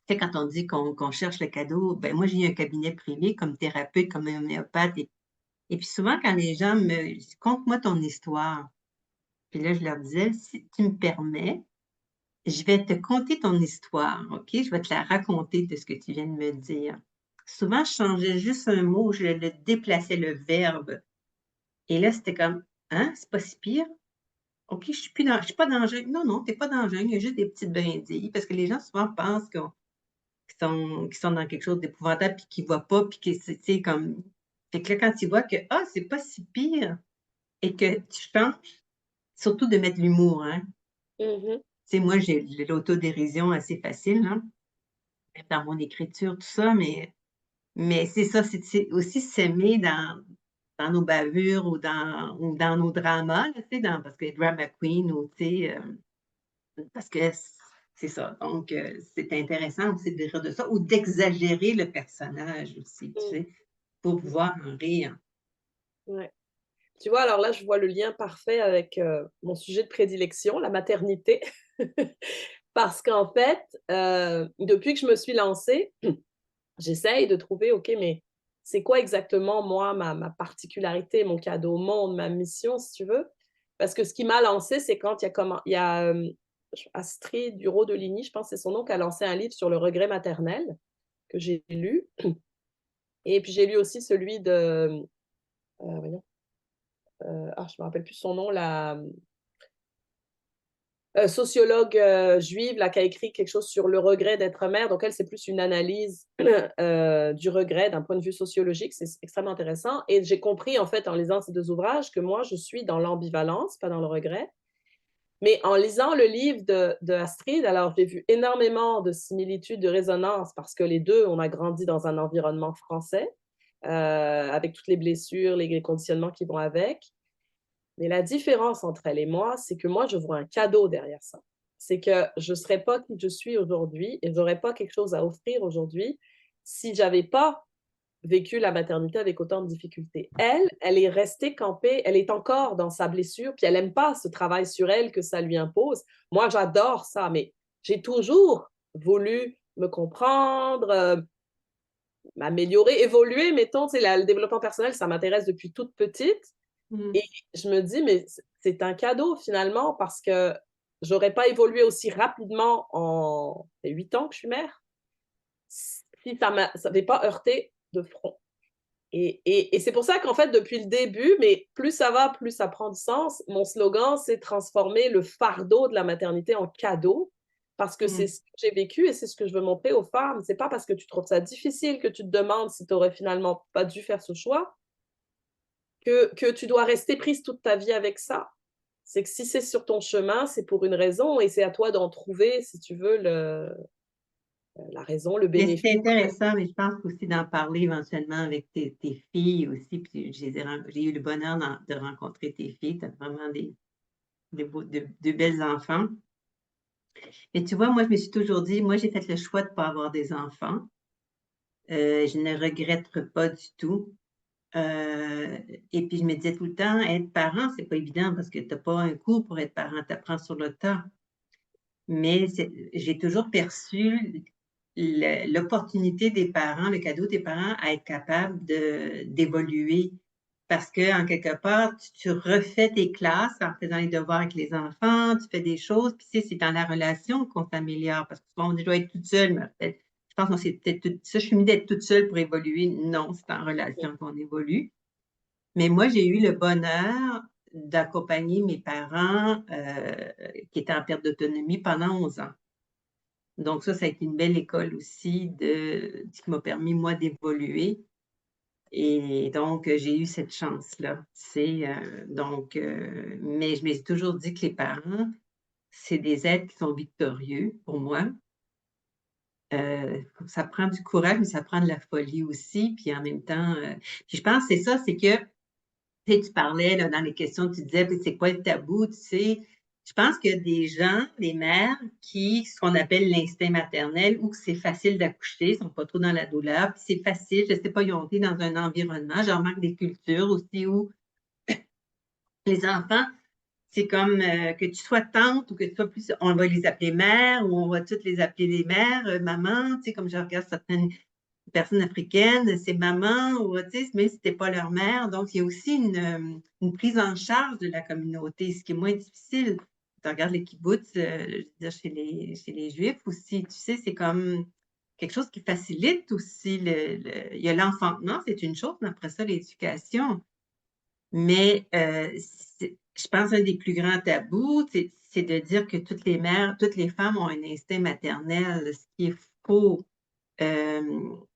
Speaker 2: tu sais, quand on dit qu'on cherche le cadeau, ben moi, j'ai eu un cabinet privé comme thérapeute, comme homéopathe et puis souvent quand les gens me disent: «Conte-moi ton histoire». Puis là, je leur disais: «Si tu me permets, je vais te conter ton histoire, OK? Je vais te la raconter de ce que tu viens de me dire». Souvent, je changeais juste un mot, je le déplaçais, le verbe et là, c'était comme: «Hein? C'est pas si pire?» OK, je suis pas dans la jungle. Non, non, tu es pas dans la jungle, il y a juste des petites brindilles parce que les gens souvent pensent qu'ils sont dans quelque chose d'épouvantable puis qu'ils voient pas puis que c'est tu sais comme fait que là, quand ils voient que: «Ah, c'est pas si pire» et que tu changes, surtout de mettre l'humour, hein.
Speaker 1: Mmh.
Speaker 2: Tu sais, moi, j'ai l'autodérision assez facile, là, même dans mon écriture, tout ça, mais c'est ça, c'est aussi s'aimer dans nos bavures ou dans nos dramas, là, tu sais, parce que drama queen ou tu sais, parce que c'est ça. Donc, c'est intéressant aussi de rire de ça ou d'exagérer le personnage aussi, tu
Speaker 1: Mmh.
Speaker 2: sais, pour pouvoir en rire.
Speaker 1: Ouais. Tu vois, alors là, je vois le lien parfait avec, mon sujet de prédilection, la maternité. Parce qu'en fait, depuis que je me suis lancée, j'essaye de trouver, OK, mais c'est quoi exactement moi ma particularité, mon cadeau au monde, ma mission, si tu veux? Parce que ce qui m'a lancée, c'est quand Astrid Duro-Deligny, je pense que c'est son nom, qui a lancé un livre sur le regret maternel que j'ai lu et puis j'ai lu aussi celui de, voyons, je me rappelle plus son nom, la sociologue, juive là, qui a écrit quelque chose sur le regret d'être mère. Donc elle, c'est plus une analyse, du regret d'un point de vue sociologique. C'est extrêmement intéressant et j'ai compris en fait en lisant ces 2 ouvrages que moi je suis dans l'ambivalence, pas dans le regret. Mais en lisant le livre de Astrid, alors j'ai vu énormément de similitudes, de résonances parce que les 2, on a grandi dans un environnement français, avec toutes les blessures, les conditionnements qui vont avec. Mais la différence entre elle et moi, c'est que moi, je vois un cadeau derrière ça. C'est que je ne serais pas qui je suis aujourd'hui et je n'aurais pas quelque chose à offrir aujourd'hui si j'avais pas vécu la maternité avec autant de difficultés. Elle est restée campée, elle est encore dans sa blessure, puis elle n'aime pas ce travail sur elle que ça lui impose. Moi, j'adore ça, mais j'ai toujours voulu me comprendre, m'améliorer, évoluer, mettons, le développement personnel, ça m'intéresse depuis toute petite.
Speaker 2: Mm.
Speaker 1: Et je me dis, mais c'est un cadeau finalement parce que j'aurais pas évolué aussi rapidement en 8 ans que je suis mère si ça n'avait pas heurté de front. Et c'est pour ça qu'en fait, depuis le début, mais plus ça va, plus ça prend du sens, mon slogan, c'est transformer le fardeau de la maternité en cadeau parce que c'est
Speaker 2: Mm.
Speaker 1: ce que j'ai vécu et c'est ce que je veux montrer aux femmes. C'est pas parce que tu trouves ça difficile que tu te demandes si tu aurais finalement pas dû faire ce choix que tu dois rester prise toute ta vie avec ça. C'est que si c'est sur ton chemin, c'est pour une raison et c'est à toi d'en trouver, si tu veux, la raison, le
Speaker 2: Mais c'est
Speaker 1: bénéfice.
Speaker 2: intéressant, mais je pense aussi d'en parler éventuellement avec tes filles aussi. Puis j'ai eu le bonheur de rencontrer tes filles. Tu as vraiment de belles enfants. Mais tu vois, moi, je me suis toujours dit, moi, j'ai fait le choix de ne pas avoir des enfants. Je ne regrette pas du tout. Euh, et puis, je me disais tout le temps, être parent, c'est pas évident parce que tu n'as pas un cours pour être parent, tu apprends sur le temps. Mais j'ai toujours perçu l'opportunité des parents, le cadeau des parents à être capable d'évoluer. Parce que, en quelque part, tu refais tes classes en faisant les devoirs avec les enfants, tu fais des choses, puis c'est dans la relation qu'on s'améliore. Parce que souvent, on dit, je dois être toute seule, mais je pense que c'est peut-être ça, je suis mis d'être toute seule pour évoluer. Non, c'est en relation qu'on évolue. Mais moi, j'ai eu le bonheur d'accompagner mes parents qui étaient en perte d'autonomie pendant 11 ans. Donc ça a été une belle école aussi qui m'a permis, moi, d'évoluer. Et donc, j'ai eu cette chance-là. Mais je me suis toujours dit que les parents, c'est des êtres qui sont victorieux pour moi. Ça prend du courage, mais ça prend de la folie aussi. Puis en même temps, puis je pense que c'est ça, c'est que tu parlais là, dans les questions, tu disais, c'est quoi le tabou, tu sais. Je pense qu'il y a des gens, des mères, ce qu'on appelle l'instinct maternel, ou que c'est facile d'accoucher, ils ne sont pas trop dans la douleur, puis c'est facile, je ne sais pas, ils ont été dans un environnement, j'en remarque des cultures aussi où les enfants, c'est comme que tu sois tante ou que tu sois plus, on va les appeler mères, ou on va toutes les appeler les mères, maman, tu sais, comme je regarde certaines personnes africaines, c'est maman ou autisme, mais c'était pas leur mère. Donc, il y a aussi une prise en charge de la communauté, ce qui est moins difficile. Tu regardes les kibbutz, je veux dire, chez les Juifs aussi, tu sais, c'est comme quelque chose qui facilite aussi il y a l'enfantement, c'est une chose, mais après ça, l'éducation. Mais je pense qu'un des plus grands tabous, c'est de dire que toutes les mères, toutes les femmes ont un instinct maternel, ce qui est faux.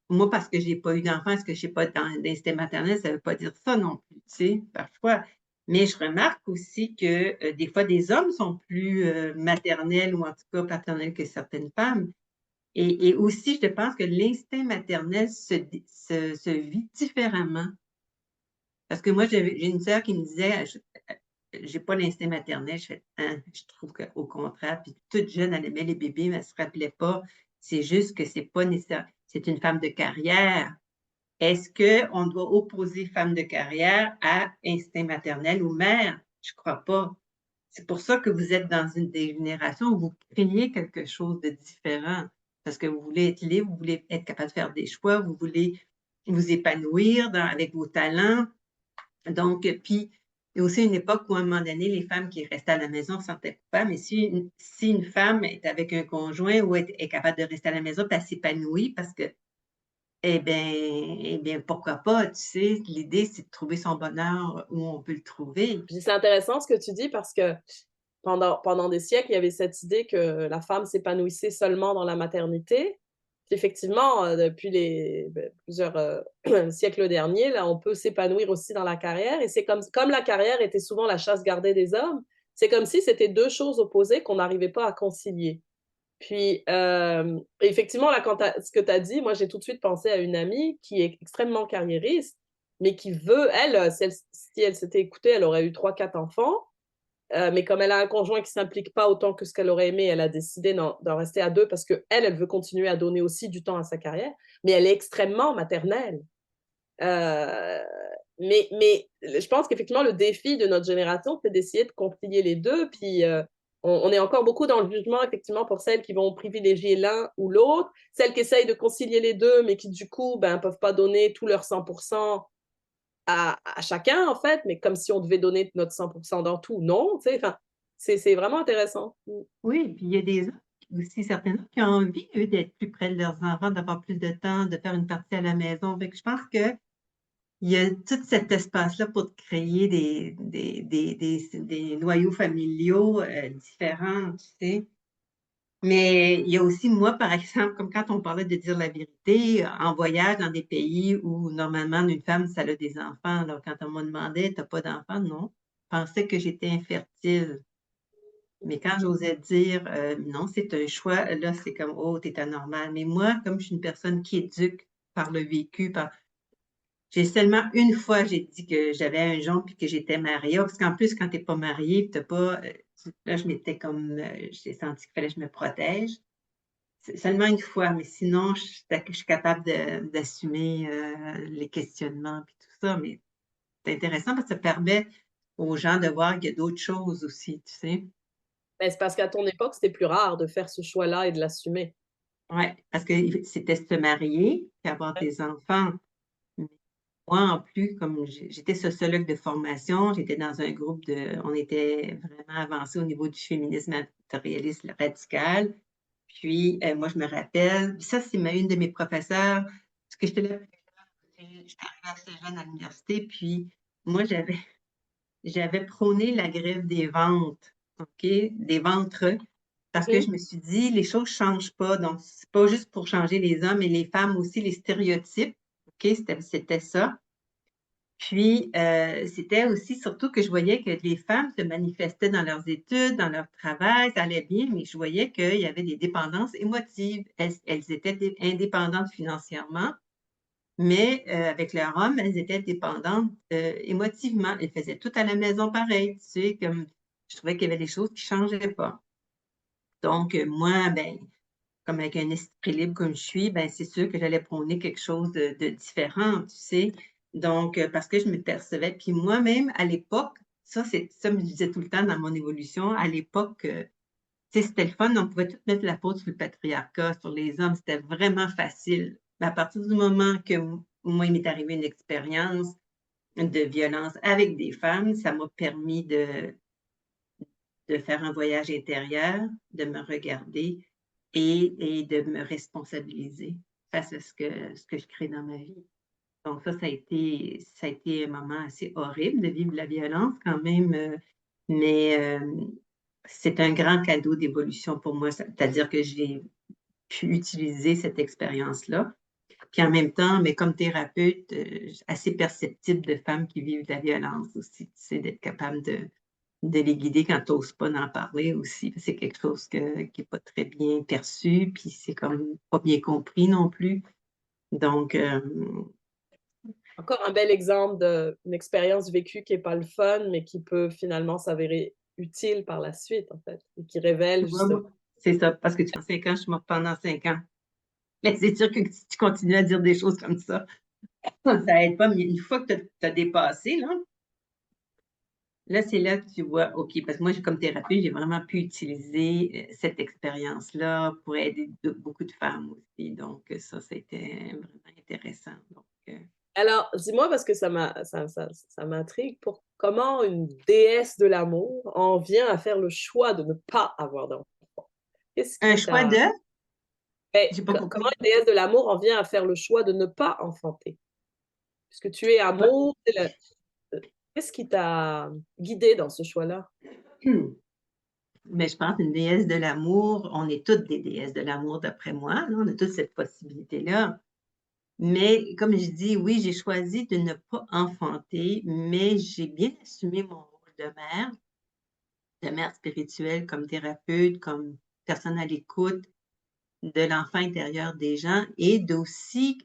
Speaker 2: Moi, parce que je n'ai pas eu d'enfant, est-ce que je n'ai pas d'instinct maternel, ça ne veut pas dire ça non plus, tu sais, parfois. Mais je remarque aussi que des fois, des hommes sont plus maternels ou en tout cas paternels que certaines femmes. Et aussi, je pense que l'instinct maternel se vit différemment. Parce que moi, j'ai une sœur qui me disait, j'ai pas l'instinct maternel. Je fais, hein, je trouve qu'au contraire, puis toute jeune, elle aimait les bébés, mais elle se rappelait pas. C'est juste que c'est pas nécessaire. C'est une femme de carrière. Est-ce qu'on doit opposer femme de carrière à instinct maternel ou mère? Je crois pas. C'est pour ça que vous êtes dans des générations où vous craignez quelque chose de différent. Parce que vous voulez être libre, vous voulez être capable de faire des choix, vous voulez vous épanouir avec vos talents. Donc, puis, il y a aussi une époque où, à un moment donné, les femmes qui restaient à la maison se sentaient coupables. Mais si une femme est avec un conjoint ou est capable de rester à la maison, puis elle s'épanouit parce que, eh bien, pourquoi pas, tu sais, l'idée, c'est de trouver son bonheur où on peut le trouver.
Speaker 1: Puis c'est intéressant ce que tu dis parce que pendant des siècles, il y avait cette idée que la femme s'épanouissait seulement dans la maternité. Puis effectivement, depuis plusieurs siècles derniers, là, on peut s'épanouir aussi dans la carrière. Et c'est comme la carrière était souvent la chasse gardée des hommes, c'est comme si c'était deux choses opposées qu'on n'arrivait pas à concilier. Puis, effectivement, là, ce que tu as dit, moi, j'ai tout de suite pensé à une amie qui est extrêmement carriériste. mais qui veut, elle, si elle s'était écoutée, elle aurait eu 3, 4 enfants. Mais comme elle a un conjoint qui ne s'implique pas autant que ce qu'elle aurait aimé, elle a décidé d'en rester à deux parce qu'elle, elle veut continuer à donner aussi du temps à sa carrière. Mais elle est extrêmement maternelle. Euh, mais je pense qu'effectivement, le défi de notre génération, c'est d'essayer de concilier les deux. Puis on est encore beaucoup dans le jugement, effectivement, pour celles qui vont privilégier l'un ou l'autre, celles qui essayent de concilier les deux, mais qui, du coup, ben, peuvent pas donner tout leur 100% à chacun, en fait, mais comme si on devait donner notre 100% dans tout. Non, tu sais, enfin, c'est vraiment intéressant.
Speaker 2: Oui, puis il y a des hommes aussi, certains hommes qui ont envie, eux, d'être plus près de leurs enfants, d'avoir plus de temps, de faire une partie à la maison. Fait que je pense que il y a tout cet espace-là pour créer des noyaux familiaux différents, tu sais. Mais il y a aussi moi, par exemple, comme quand on parlait de dire la vérité, en voyage dans des pays où normalement une femme, ça a des enfants. Alors quand on m'a demandé: «Tu pas d'enfants?» Non, je pensais que j'étais infertile. Mais quand j'osais dire, «Non, c'est un choix», là, c'est comme: «Oh, tu es anormale». Mais moi, comme je suis une personne qui éduque par le vécu, par j'ai seulement une fois, j'ai dit que j'avais un jonc puis que j'étais mariée. Parce qu'en plus, quand tu es pas mariée, tu pas, là, je m'étais comme, j'ai senti qu'il fallait que je me protège. C'est seulement une fois, mais sinon, je suis capable d'assumer, les questionnements puis tout ça. Mais c'est intéressant parce que ça permet aux gens de voir qu'il y a d'autres choses aussi, tu sais?
Speaker 1: Mais c'est parce qu'à ton époque, c'était plus rare de faire ce choix-là et de l'assumer.
Speaker 2: Ouais, parce que c'était se marier puis avoir
Speaker 1: Ouais.
Speaker 2: des enfants. Mais moi, en plus, comme j'étais sociologue de formation, j'étais dans un groupe on était vraiment avancé au niveau du féminisme matérialiste radical. Puis, moi, je me rappelle, ça, c'est une de mes professeurs, parce que j'étais là, j'étais arrivée assez jeune à l'université, puis moi, j'avais prôné la grève des ventres, OK? Des ventres, parce que
Speaker 1: Mhm.
Speaker 2: je me suis dit: «Les choses changent pas, donc c'est pas juste pour changer les hommes et les femmes aussi, les stéréotypes». OK? C'était ça. Puis, c'était aussi surtout que je voyais que les femmes se manifestaient dans leurs études, dans leur travail, ça allait bien, mais je voyais qu'il y avait des dépendances émotives. Elles étaient indépendantes financièrement, mais avec leur homme, elles étaient dépendantes, émotivement. Elles faisaient tout à la maison pareil, tu sais, comme je trouvais qu'il y avait des choses qui changeaient pas. Donc moi, ben, comme avec un esprit libre comme je suis, ben, c'est sûr que j'allais prôner quelque chose de différent, tu sais? Donc parce que je me percevais puis moi-même, à l'époque, ça me disait tout le temps dans mon évolution, à l'époque, tu sais, c'était le fun, on pouvait tout mettre la faute sur le patriarcat, sur les hommes, c'était vraiment facile. Mais à partir du moment que moi, il m'est arrivé une expérience de violence avec des femmes, ça m'a permis de faire un voyage intérieur, de me regarder et de me responsabiliser face à ce que je crée dans ma vie. Donc ça a été un moment assez horrible de vivre la violence quand même, mais c'est un grand cadeau d'évolution pour moi. C'est-à-dire que j'ai pu utiliser cette expérience-là. Puis en même temps, mais comme thérapeute, assez perceptible de femmes qui vivent de la violence aussi, tu sais, d'être capable de les guider quand tu oses pas d'en parler aussi. C'est quelque chose qui est pas très bien perçu, puis c'est comme pas bien compris non plus. Donc,
Speaker 1: Encore un bel exemple d'une expérience vécue qui est pas le fun, mais qui peut finalement s'avérer utile par la suite, en fait, et qui révèle
Speaker 2: tu vois,
Speaker 1: justement.
Speaker 2: moi c'est ça, parce que tu 5 ans, je suis morte pendant 5 ans. Mais c'est sûr que si tu continues à dire des choses comme ça aide pas, mais une fois que tu as dépassé, là, c'est là que tu vois, OK, parce que moi, comme thérapeute, j'ai vraiment pu utiliser, cette expérience-là pour aider beaucoup de femmes aussi. Donc, ça a été vraiment intéressant. Donc,
Speaker 1: Alors, dis-moi, parce que ça m'intrigue, pour comment une déesse de l'amour en vient à faire le choix de ne pas avoir d'enfant? Qu'est-ce
Speaker 2: un
Speaker 1: qui
Speaker 2: choix
Speaker 1: t'a
Speaker 2: de?
Speaker 1: fait
Speaker 2: J'ai pas
Speaker 1: comment
Speaker 2: compris.
Speaker 1: une déesse de l'amour en vient à faire le choix de ne pas enfanter? Puisque tu es
Speaker 2: Ouais.
Speaker 1: amour, qu'est-ce qui t'a guidée dans ce choix-là?
Speaker 2: Mais je pense une déesse de l'amour, on est toutes des déesses de l'amour d'après moi, là, on a toutes cette possibilité-là. Mais comme je dis, oui, j'ai choisi de ne pas enfanter, mais j'ai bien assumé mon rôle de mère spirituelle, comme thérapeute, comme personne à l'écoute de l'enfant intérieur des gens et d'aussi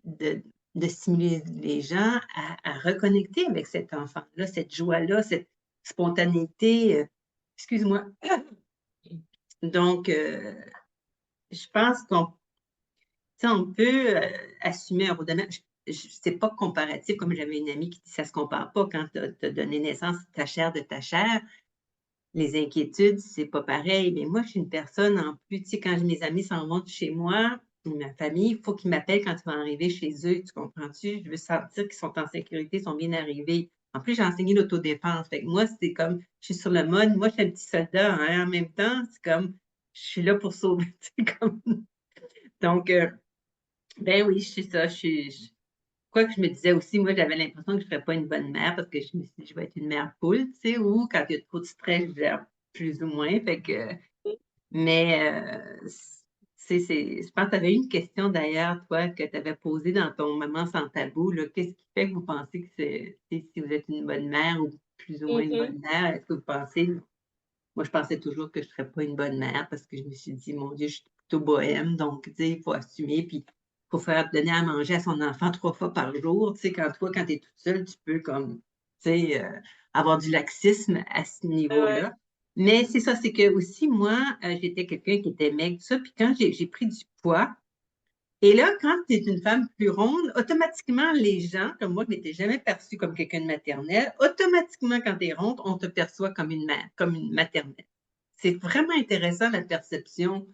Speaker 2: de stimuler les gens à reconnecter avec cet enfant-là, cette joie-là, cette spontanéité. Excuse-moi. Donc, je pense qu'on tu sais, on peut assumer un rôle de mère. C'est pas comparatif, comme j'avais une amie qui dit ça se compare pas quand tu as donné naissance ta chair de ta chair. Les inquiétudes, c'est pas pareil. Mais moi, je suis une personne en plus, tu sais, quand mes amis s'en vont de chez moi, ou ma famille, il faut qu'ils m'appellent quand ils vont arriver chez eux. Tu comprends-tu? Je veux sentir qu'ils sont en sécurité, sont bien arrivés. En plus, j'ai enseigné l'autodéfense. Fait que moi, c'est comme, je suis sur le mode, moi, je suis un petit soldat, hein, en même temps, c'est comme, je suis là pour sauver, tu sais, comme. Donc, ben oui, je suis ça. Quoi que je me disais aussi, moi, j'avais l'impression que je ne serais pas une bonne mère parce que je me suis dit, je vais être une mère poule, tu sais, ou quand il y a trop de stress, je gère plus ou moins. Fait que, mais, je pense que tu avais une question d'ailleurs, toi, que tu avais posée dans ton Maman sans tabou, là. Qu'est-ce qui fait que vous pensez que si vous êtes une bonne mère ou plus ou moins une
Speaker 1: Mhm.
Speaker 2: bonne mère, est-ce que vous pensez, moi, je pensais toujours que je ne serais pas une bonne mère parce que je me suis dit, mon Dieu, je suis plutôt bohème, donc, tu sais, il faut assumer, puis il faut faire donner à manger à son enfant 3 fois par jour. Tu sais, quand tu es toute seule, tu peux, comme, tu sais, avoir du laxisme à ce
Speaker 1: Ouais.
Speaker 2: niveau-là. Mais c'est ça, c'est que aussi, moi, j'étais quelqu'un qui était maigre, tout ça, puis quand j'ai pris du poids, et là, quand tu es une femme plus ronde, automatiquement, les gens, comme moi, je m'étais jamais perçue comme quelqu'un de maternelle, automatiquement, quand tu es ronde, on te perçoit comme une mère, comme une maternelle. C'est vraiment intéressant, la perception.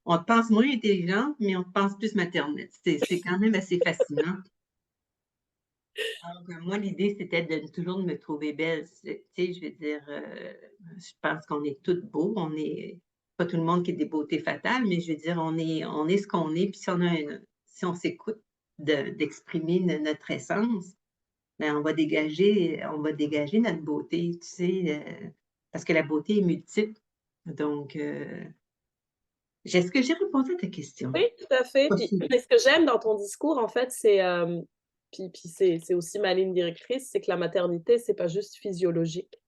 Speaker 2: On te pense moins intelligente, mais on te pense plus maternelle. C'est quand même assez fascinant. Donc, moi, l'idée, c'était de toujours de me trouver belle. Tu sais, je veux dire, je pense qu'on est toutes beaux. On est pas tout le monde qui est des beautés fatales, mais je veux dire, on est ce qu'on est. Puis si on s'écoute d'exprimer notre essence, ben, on va dégager notre beauté, tu sais, parce que la beauté est multiple. Donc, est-ce que j'ai répondu à ta question?
Speaker 1: Oui, tout à fait. Puis,
Speaker 2: Possible.
Speaker 1: mais ce que j'aime dans ton discours, en fait, c'est, puis c'est aussi ma ligne directrice, c'est que la maternité, c'est pas juste physiologique.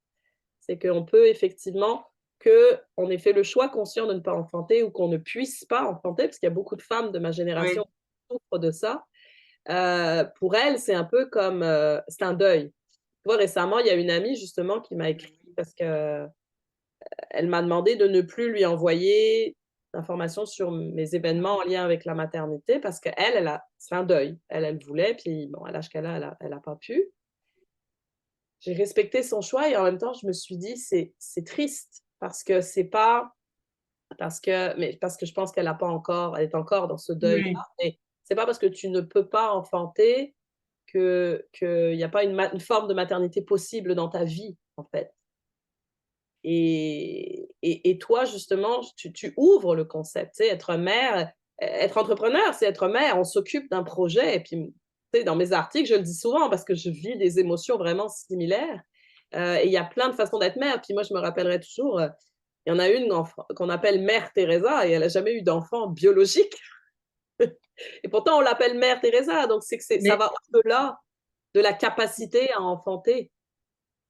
Speaker 1: C'est qu'on peut effectivement, que on ait fait le choix conscient de ne pas enfanter ou qu'on ne puisse pas enfanter, parce qu'il y a beaucoup de femmes de ma génération
Speaker 2: Oui,
Speaker 1: qui souffrent de ça. Pour elles, c'est un peu comme, c'est un deuil. Tu vois, récemment, il y a une amie justement qui m'a écrit parce que elle m'a demandé de ne plus lui envoyer d'informations sur mes événements en lien avec la maternité parce qu'elle, c'est un deuil. Elle voulait, puis bon, à l'âge qu'elle a, elle a pas pu. J'ai respecté son choix et en même temps, je me suis dit, c'est triste parce que c'est pas parce que je pense qu'elle a pas encore, elle est encore dans ce deuil-là.
Speaker 2: oui.
Speaker 1: Et c'est pas parce que tu ne peux pas enfanter qu'il n'y a pas une forme de maternité possible dans ta vie, en fait. Et toi, justement, tu ouvres le concept. Tu sais, être mère, être entrepreneur, c'est être mère. On s'occupe d'un projet. Et puis, tu sais, dans mes articles, je le dis souvent parce que je vis des émotions vraiment similaires. Et il y a plein de façons d'être mère. Puis moi, je me rappellerai toujours, il y en a une qu'on appelle Mère Teresa et elle n'a jamais eu d'enfant biologique. Et pourtant, on l'appelle Mère Teresa. Donc, c'est que ça
Speaker 2: Mais
Speaker 1: va au-delà de la capacité à enfanter.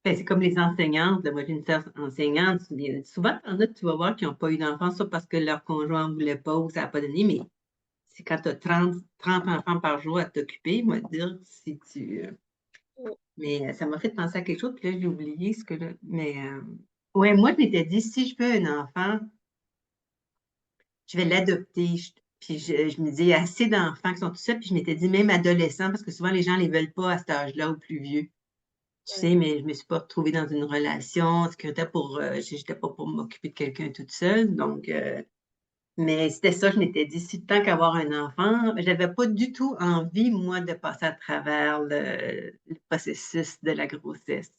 Speaker 2: ben, c'est comme les enseignantes. Là. Moi, j'ai une sœur enseignante. Souvent, t'en as, tu vas voir, qui n'ont pas eu d'enfants, soit parce que leur conjoint ne voulait pas ou ça n'a pas donné, mais c'est quand tu as 30 enfants par jour à t'occuper, moi, dire si tu. Mais ça m'a fait penser à quelque chose, puis là, j'ai oublié ce que là. Mais ouais, moi, je m'étais dit, si je veux un enfant, je vais l'adopter. Puis je me dis, il y a assez d'enfants qui sont tout seuls, puis je m'étais dit, même adolescents, parce que souvent, les gens ne les veulent pas à cet âge-là ou plus vieux. Tu
Speaker 1: Ouais.
Speaker 2: sais, mais je me suis pas retrouvée dans une relation, j'étais pas pour m'occuper de quelqu'un toute seule, donc, mais c'était ça, je m'étais dit, si tant qu'avoir un enfant, ben, j'avais pas du tout envie, moi, de passer à travers le processus de la grossesse.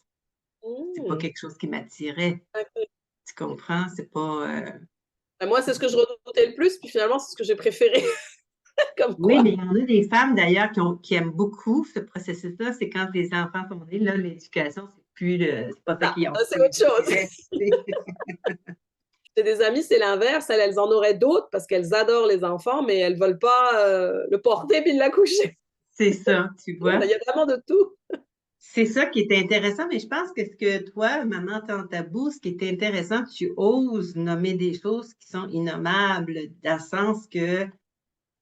Speaker 2: C'est pas
Speaker 1: Mmh.
Speaker 2: quelque chose qui m'attirait, tu comprends? C'est pas,
Speaker 1: Moi, c'est ce que je redoutais le plus, puis finalement, c'est ce que j'ai préféré. Comme
Speaker 2: oui,
Speaker 1: quoi.
Speaker 2: mais il y en a des femmes d'ailleurs qui aiment beaucoup ce processus-là, c'est quand les enfants sont nés, là, l'éducation, c'est pas ça
Speaker 1: Ça,
Speaker 2: qu'ils ont,
Speaker 1: c'est
Speaker 2: c'est
Speaker 1: autre chose.
Speaker 2: l'intérêt.
Speaker 1: J'ai des amies, c'est l'inverse. Elles en auraient d'autres parce qu'elles adorent les enfants, mais elles veulent pas le porter puis l'accoucher.
Speaker 2: C'est ça, tu vois?
Speaker 1: Il y a vraiment de tout.
Speaker 2: C'est ça qui est intéressant, mais je pense que ce que toi, maman tant tabou, ce qui est intéressant, tu oses nommer des choses qui sont innommables, dans le sens que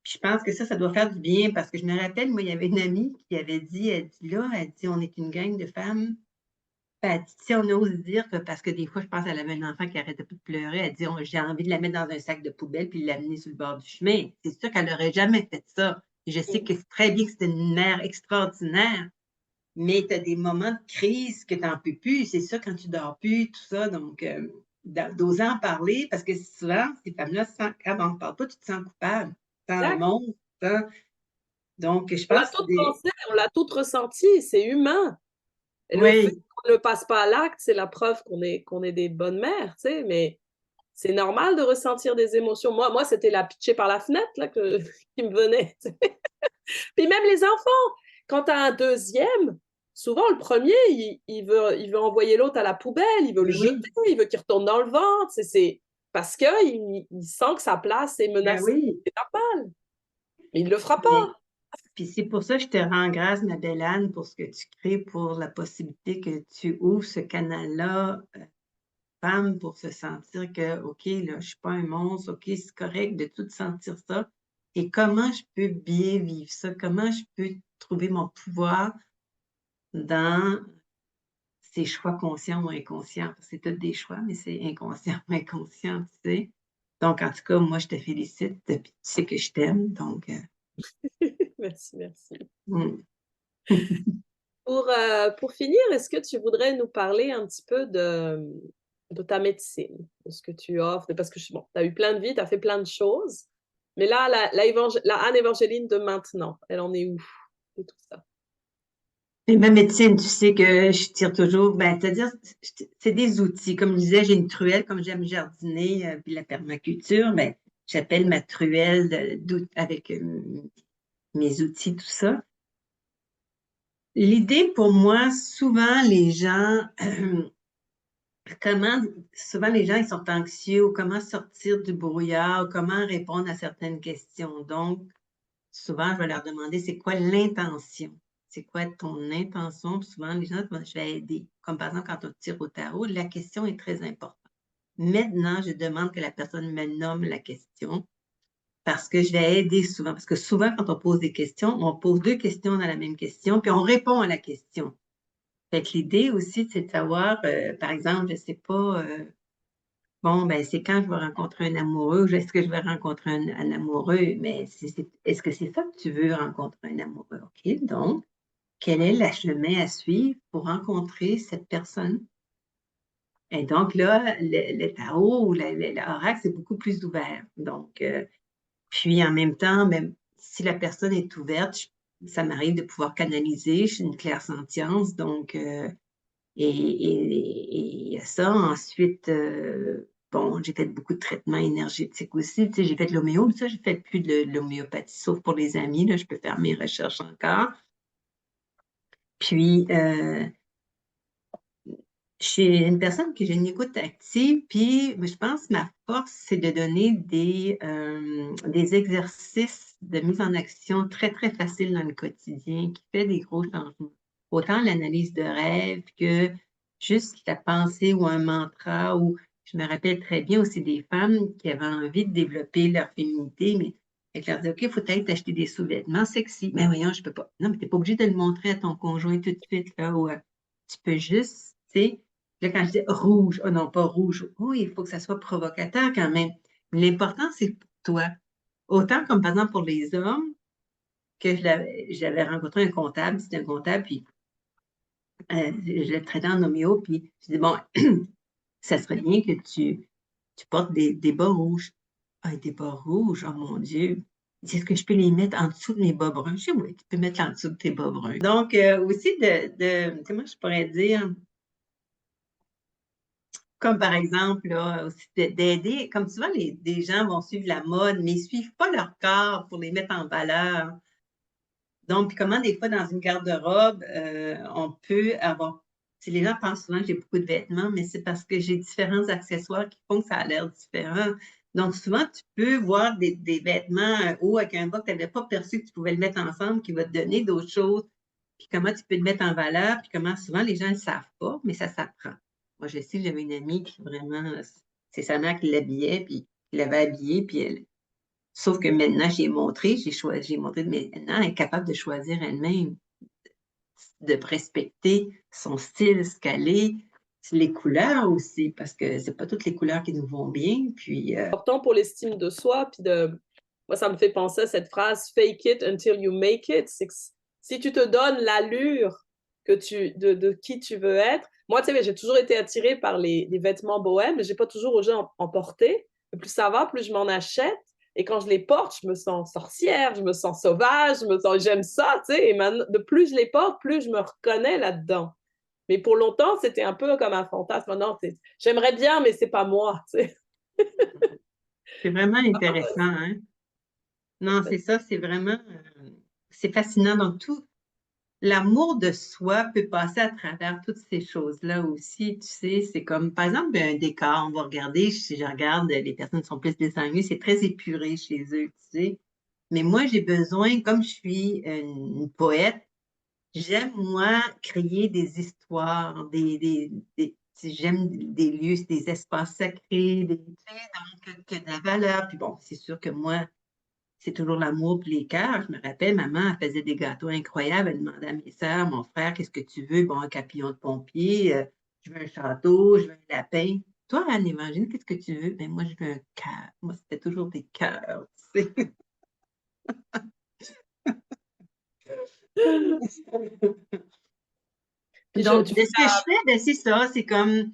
Speaker 2: Puis je pense que ça doit faire du bien parce que je me rappelle, moi, il y avait une amie qui avait dit, elle dit, on est une gang de femmes. Ben, elle dit, si on ose dire que, parce que des fois, je pense qu'elle avait un enfant qui arrêtait pas de pleurer, elle dit, j'ai envie de la mettre dans un sac de poubelle puis de l'amener sur le bord du chemin. C'est sûr qu'elle n'aurait jamais fait ça. Et je sais que c'est très bien que c'est une mère extraordinaire, mais tu as des moments de crise que tu n'en peux plus. C'est ça quand tu dors plus, tout ça. Donc, d'oser en parler, parce que souvent, ces femmes-là, quand on ne parle pas, tu te sens coupable. Tu te sens un
Speaker 1: Exact.
Speaker 2: monstre. Donc, je
Speaker 1: On l'a
Speaker 2: pense que c'est
Speaker 1: toutes
Speaker 2: des...
Speaker 1: pensé, on l'a toutes ressenti, c'est humain. Et le fait
Speaker 2: Oui,
Speaker 1: qu'on ne passe pas à l'acte, c'est la preuve qu'on est des bonnes mères, tu sais, mais c'est normal de ressentir des émotions. Moi c'était la pitcher par la fenêtre là, qui me venait. Puis même les enfants, quand tu as un deuxième, souvent le premier, il veut envoyer l'autre à la poubelle, il veut le
Speaker 2: ben
Speaker 1: jeter,
Speaker 2: oui,
Speaker 1: il veut qu'il retourne dans le ventre. C'est parce qu'il il sent que sa place est
Speaker 2: ben
Speaker 1: menacée.
Speaker 2: oui.
Speaker 1: C'est normal. Mais il ne le fera
Speaker 2: Mais
Speaker 1: pas.
Speaker 2: puis c'est pour ça que je te rends grâce, ma belle Anne, pour ce que tu crées, pour la possibilité que tu ouvres ce canal-là, femme, pour se sentir que, OK, là, je suis pas un monstre, OK, c'est correct de tout sentir ça. Et comment je peux bien vivre ça? Comment je peux trouver mon pouvoir dans ces choix conscients ou inconscients? Parce que c'est tous des choix, mais c'est inconscient ou inconscient, tu sais. Donc, en tout cas, moi, je te félicite, puis tu sais que je t'aime, donc,
Speaker 1: Merci, merci.
Speaker 2: mmh.
Speaker 1: Pour finir, est-ce que tu voudrais nous parler un petit peu de ta médecine, de ce que tu offres? Parce que bon, tu as eu plein de vies, tu as fait plein de choses. Mais là, la Anne Évangéline de maintenant, elle en est où de tout ça?
Speaker 2: Et ma médecine, tu sais que je tire toujours, ben, c'est-à-dire, c'est des outils. Comme je disais, j'ai une truelle, comme j'aime jardiner, puis la permaculture, ben, j'appelle ma truelle avec mes outils, tout ça. L'idée pour moi, souvent les gens, comment, souvent les gens, ils sont anxieux ou comment sortir du brouillard, ou comment répondre à certaines questions. Donc, souvent, je vais leur demander, c'est quoi l'intention? C'est quoi ton intention? Puis souvent, les gens, je vais aider. Comme par exemple, quand on tire au tarot, la question est très importante. Maintenant, je demande que la personne me nomme la question parce que je vais aider souvent. Parce que souvent, quand on pose des questions, on pose deux questions dans la même question, puis on répond à la question. Fait que l'idée aussi, c'est de savoir, par exemple, je sais pas, bon, ben, c'est quand je vais rencontrer un amoureux ou est-ce que je vais rencontrer un amoureux? Mais est-ce que c'est ça que tu veux rencontrer un amoureux? OK, donc, quel est le chemin à suivre pour rencontrer cette personne? Et donc là, le tarot ou l'oracle, c'est beaucoup plus ouvert. Donc, puis en même temps, même si la personne est ouverte, ça m'arrive de pouvoir canaliser, je suis une clairsentience, donc, et il y a ça. Ensuite, bon, j'ai fait beaucoup de traitements énergétiques aussi. Tu sais, j'ai fait de l'homéo, mais ça, j'ai fait plus de l'homéopathie, sauf pour les amis, là, je peux faire mes recherches encore. Puis, je suis une personne qui j'ai une écoute active, puis je pense que ma force, c'est de donner des exercices de mise en action très, très faciles dans le quotidien, qui fait des gros changements. Autant l'analyse de rêve que juste la pensée ou un mantra, ou je me rappelle très bien aussi des femmes qui avaient envie de développer leur féminité, mais elle leur dit, OK, il faut peut-être acheter des sous-vêtements sexy. Mais voyons, je peux pas. Non, mais tu n'es pas obligé de le montrer à ton conjoint tout de suite, là, ou tu peux juste, tu sais, là, quand je dis rouge, oh non, pas rouge. Oui, il faut que ça soit provocateur quand même. L'important, c'est pour toi. Autant comme par exemple pour les hommes, que j'avais rencontré un comptable, c'était un comptable, puis je le traitais en homéo, puis je dis, bon, ça serait bien que tu portes des bas rouges. Ah, des bas rouges, oh mon Dieu. Il dit, est-ce que je peux les mettre en dessous de mes bas bruns? Je dis, oui, tu peux mettre en dessous de tes bas bruns. Donc, aussi comment je pourrais dire? Comme par exemple, là, aussi d'aider, comme souvent des gens vont suivre la mode, mais ils ne suivent pas leur corps pour les mettre en valeur. Donc, puis comment des fois dans une garde-robe, on peut avoir, si les gens pensent souvent que j'ai beaucoup de vêtements, mais c'est parce que j'ai différents accessoires qui font que ça a l'air différent. Donc, souvent, tu peux voir des vêtements hauts avec un bas que tu n'avais pas perçu que tu pouvais le mettre ensemble, qui va te donner d'autres choses. Puis comment tu peux le mettre en valeur, puis comment souvent les gens ne le savent pas, mais ça s'apprend. Moi, je sais, j'avais une amie qui vraiment, c'est sa mère qui l'habillait, puis qui l'avait habillée, puis Sauf que maintenant, j'ai montré, mais maintenant, elle est capable de choisir elle-même, de respecter son style, ce qu'elle est, les couleurs aussi, parce que c'est pas toutes les couleurs qui nous vont bien. Puis,
Speaker 1: Important pour l'estime de soi, puis moi, ça me fait penser à cette phrase fake it until you make it. C'est que si tu te donnes l'allure de qui tu veux être, moi, tu sais, j'ai toujours été attirée par les vêtements bohèmes, mais j'ai pas toujours osé en porter. Et plus ça va, plus je m'en achète. Et quand je les porte, je me sens sorcière, je me sens sauvage, j'aime ça, tu sais. Et maintenant, de plus je les porte, plus je me reconnais là-dedans. Mais pour longtemps, c'était un peu comme un fantasme. Maintenant, j'aimerais bien, mais c'est pas moi, tu sais.
Speaker 2: c'est vraiment intéressant, hein? Non, c'est ça, c'est vraiment, c'est fascinant. Donc, tout l'amour de soi peut passer à travers toutes ces choses-là aussi, tu sais. C'est comme, par exemple, un décor, on va regarder, si je regarde, les personnes qui sont plus dessin animé, c'est très épuré chez eux, tu sais. Mais moi, j'ai besoin, comme je suis une poète, j'aime, moi, créer des histoires, j'aime des lieux, des espaces sacrés, tu sais, donc, que de la valeur. Puis bon, c'est sûr que moi, c'est toujours l'amour pour les cœurs. Je me rappelle, maman, elle faisait des gâteaux incroyables. Elle demandait à mes sœurs, mon frère, qu'est-ce que tu veux? Bon, un papillon de pompier, je veux un château, je veux un lapin. Toi, Anne, imagine, qu'est-ce que tu veux? Ben, moi, je veux un cœur. Moi, c'était toujours des cœurs, tu sais.
Speaker 1: Puis
Speaker 2: Donc,
Speaker 1: tu
Speaker 2: de
Speaker 1: fais
Speaker 2: ce que je fais, ben, c'est ça. C'est comme,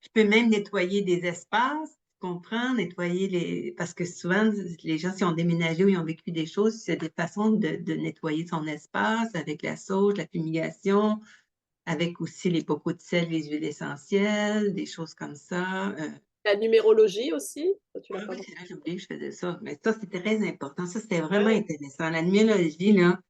Speaker 2: je peux même nettoyer des espaces, tu comprends? Nettoyer parce que souvent, les gens, si ont déménagé ou ils ont vécu des choses, c'est des façons de nettoyer son espace avec la sauge, la fumigation, avec aussi les bocaux de sel, les huiles essentielles, des choses comme ça.
Speaker 1: la numérologie aussi. Ça, tu l'as
Speaker 2: Ah
Speaker 1: pas
Speaker 2: oui,
Speaker 1: beaucoup.
Speaker 2: c'est vrai, j'ai oublié que je faisais ça. Mais ça, c'était très important. Ça, c'était vraiment
Speaker 1: Ouais.
Speaker 2: intéressant. La numérologie, là,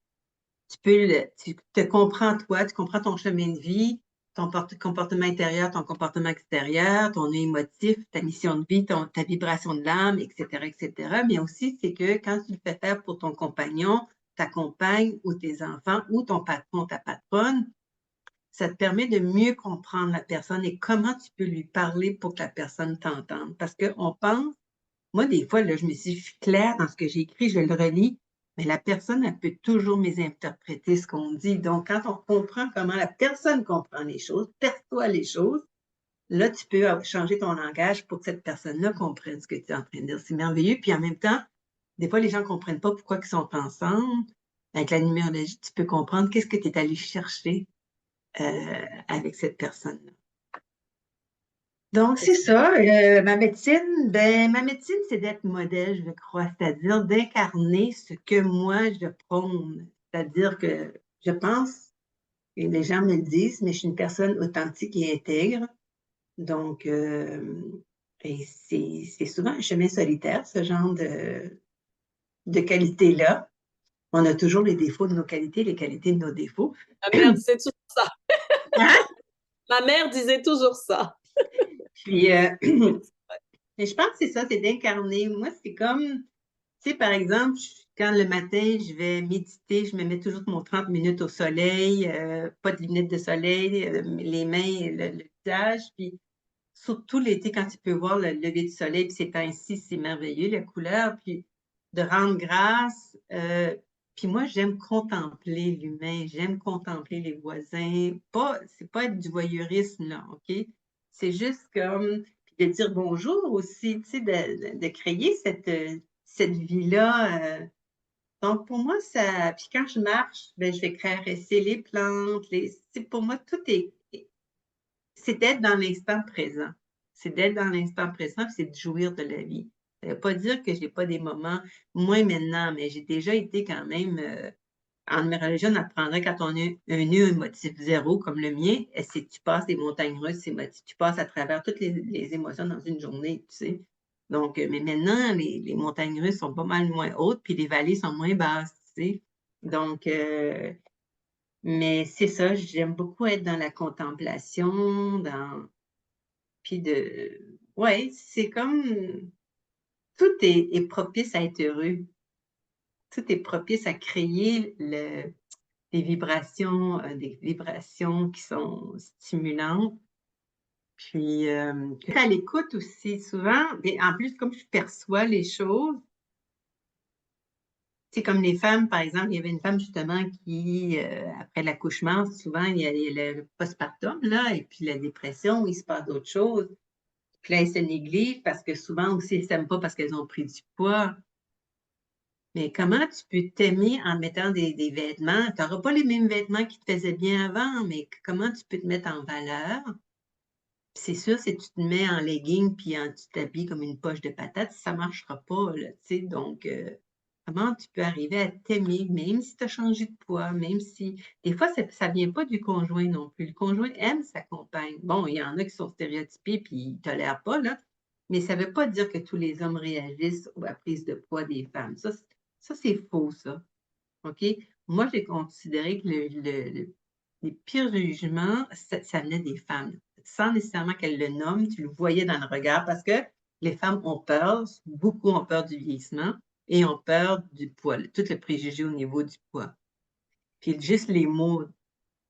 Speaker 2: tu te comprends toi, tu comprends ton chemin de vie, ton comportement intérieur, ton comportement extérieur, ton émotif, ta mission de vie, ta vibration de l'âme, etc., etc. Mais aussi, c'est que quand tu le fais faire pour ton compagnon, ta compagne ou tes enfants ou ton patron, ta patronne, ça te permet de mieux comprendre la personne et comment tu peux lui parler pour que la personne t'entende. Parce qu'on pense, moi, des fois, là, je me suis claire dans ce que j'ai écrit, je le relis, mais la personne, elle peut toujours mésinterpréter ce qu'on dit. Donc, quand on comprend comment la personne comprend les choses, perçoit les choses, là, tu peux changer ton langage pour que cette personne-là comprenne ce que tu es en train de dire. C'est merveilleux. Puis en même temps, des fois, les gens ne comprennent pas pourquoi ils sont ensemble. Avec la numérologie, tu peux comprendre qu'est-ce que tu es allé chercher avec cette personne-là. Donc, c'est ça. Ma médecine, c'est d'être modèle, je crois, c'est-à-dire d'incarner ce que moi, je prône. C'est-à-dire que je pense, et les gens me le disent, mais je suis une personne authentique et intègre. Donc, et c'est souvent un chemin solitaire, ce genre de qualité-là. On a toujours les défauts de nos qualités, les qualités de nos défauts.
Speaker 1: Ma mère disait toujours ça.
Speaker 2: Hein?
Speaker 1: Ma mère disait toujours ça.
Speaker 2: Puis, mais je pense que c'est ça, c'est d'incarner. Moi, c'est comme, tu sais, par exemple, quand le matin, je vais méditer, je me mets toujours mon 30 minutes au soleil, pas de lunettes de soleil, les mains, le visage, puis surtout l'été, quand tu peux voir le lever du soleil, puis c'est ainsi, c'est merveilleux, la couleur, puis de rendre grâce. Puis moi, j'aime contempler l'humain, j'aime contempler les voisins. C'est pas être du voyeurisme, là, OK? C'est juste comme, puis de dire bonjour aussi, tu sais, de créer cette vie-là. Donc, pour moi, ça. Puis quand je marche, ben, je vais caresser les plantes. Pour moi, tout c'est d'être dans l'instant présent. C'est d'être dans l'instant présent, puis c'est de jouir de la vie. Ça ne veut pas dire que je n'ai pas des moments, moins maintenant, mais j'ai déjà été quand même, en numérologie, on apprendrait quand on a un nœud émotif zéro, comme le mien, c'est tu passes des montagnes russes émotives, tu passes à travers toutes les émotions dans une journée, tu sais. Donc, mais maintenant, les montagnes russes sont pas mal moins hautes, puis les vallées sont moins basses, tu sais. Donc, mais c'est ça, j'aime beaucoup être dans la contemplation, puis ouais, c'est comme, tout est propice à être heureux. Tout est propice à créer des vibrations qui sont stimulantes. Puis, à l'écoute aussi, souvent, et en plus, comme je perçois les choses, C'est comme les femmes, par exemple, il y avait une femme justement qui, après l'accouchement, souvent il y a le postpartum, là, et puis la dépression, il se passe d'autres choses. Puis là, elles se négligent parce que souvent aussi, elles ne s'aiment pas parce qu'elles ont pris du poids. Mais comment tu peux t'aimer en mettant des vêtements? Tu n'auras pas les mêmes vêtements qui te faisaient bien avant, mais comment tu peux te mettre en valeur? C'est sûr, si tu te mets en legging puis tu t'habilles comme une poche de patates, ça ne marchera pas, là, tu sais. Donc, comment tu peux arriver à t'aimer, même si tu as changé de poids, même si. Des fois, ça ne vient pas du conjoint non plus. Le conjoint aime sa compagne. Bon, il y en a qui sont stéréotypés puis ils ne tolèrent pas, là. Mais ça ne veut pas dire que tous les hommes réagissent à la prise de poids des femmes. Ça c'est faux, ça. OK? Moi, j'ai considéré que les pires jugements, ça venait des femmes. Sans nécessairement qu'elles le nomment, tu le voyais dans le regard parce que les femmes ont peur, beaucoup ont peur du vieillissement et ont peur du poids, tout le préjugé au niveau du poids. Puis juste les mots,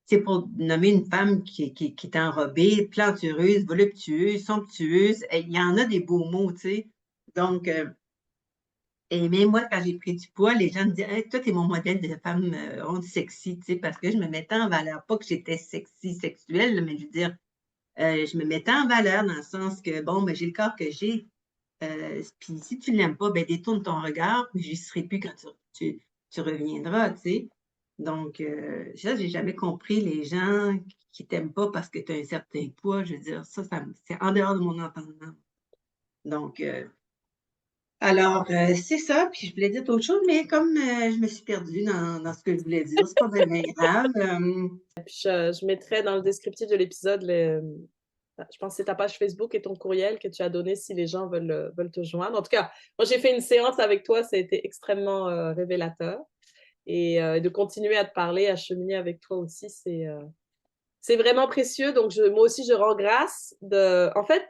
Speaker 2: c'est pour nommer une femme qui est enrobée, plantureuse, voluptueuse, somptueuse, il y en a des beaux mots, tu sais. Donc, et même moi, quand j'ai pris du poids, les gens me disaient: «Hey, toi, tu es mon modèle de femme, ronde sexy», tu sais, parce que je me mettais en valeur. Pas que j'étais sexy, sexuelle, là, mais je veux dire, je me mettais en valeur dans le sens que, bon, ben, j'ai le corps que j'ai, puis si tu l'aimes pas, ben, détourne ton regard, puis j'y serai plus quand tu reviendras, tu sais. Donc, ça, j'ai jamais compris les gens qui t'aiment pas parce que tu as un certain poids. Je veux dire, ça me c'est en dehors de mon entendement. Donc, alors, c'est ça, puis je voulais dire autre chose, mais comme, je me suis perdue dans ce que je voulais dire, c'est pas bien grave,
Speaker 1: Puis je mettrai dans le descriptif de l'épisode je pense que c'est ta page Facebook et ton courriel que tu as donné si les gens veulent te joindre. En tout cas, moi j'ai fait une séance avec toi, ça a été extrêmement révélateur. Et de continuer à te parler, à cheminer avec toi aussi, c'est vraiment précieux. Donc moi aussi, je rends grâce En fait,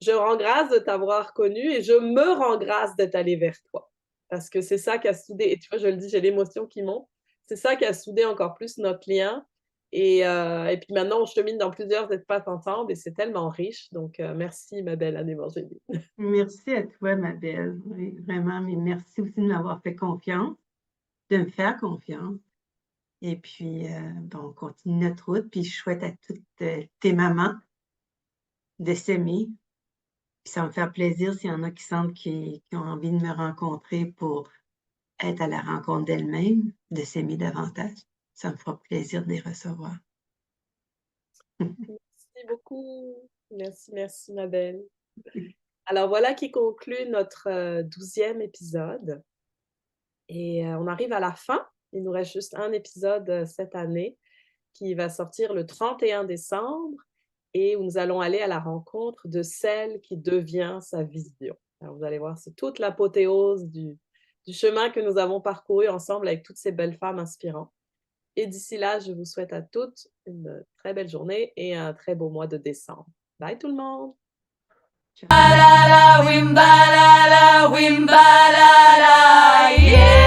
Speaker 1: je rends grâce de t'avoir connu et je me rends grâce d'être allée vers toi. Parce que c'est ça qui a soudé, et tu vois, je le dis, j'ai l'émotion qui monte. C'est ça qui a soudé encore plus notre lien. Et puis maintenant, on chemine dans plusieurs espaces ensemble et c'est tellement riche. Donc, merci, ma belle Anne-Évangélie.
Speaker 2: merci à toi, ma belle, oui, vraiment, mais merci aussi de m'avoir fait confiance, de me faire confiance et puis, bon, on continue notre route, puis je souhaite à toutes, tes mamans de s'aimer, puis ça va me faire plaisir s'il y en a qui sentent qui ont envie de me rencontrer pour être à la rencontre d'elles-mêmes, de s'aimer davantage. Ça me fera plaisir de les recevoir.
Speaker 1: Merci beaucoup. Merci, merci, ma belle. Alors voilà qui conclut notre 12e épisode. Et on arrive à la fin. Il nous reste juste un épisode cette année qui va sortir le 31 décembre et où nous allons aller à la rencontre de celle qui devient sa vision. Alors vous allez voir, c'est toute l'apothéose du chemin que nous avons parcouru ensemble avec toutes ces belles femmes inspirantes. Et d'ici là, je vous souhaite à toutes une très belle journée et un très beau mois de décembre. Bye tout le monde!
Speaker 2: Ciao.
Speaker 3: Wimbalala, wimbalala, yeah.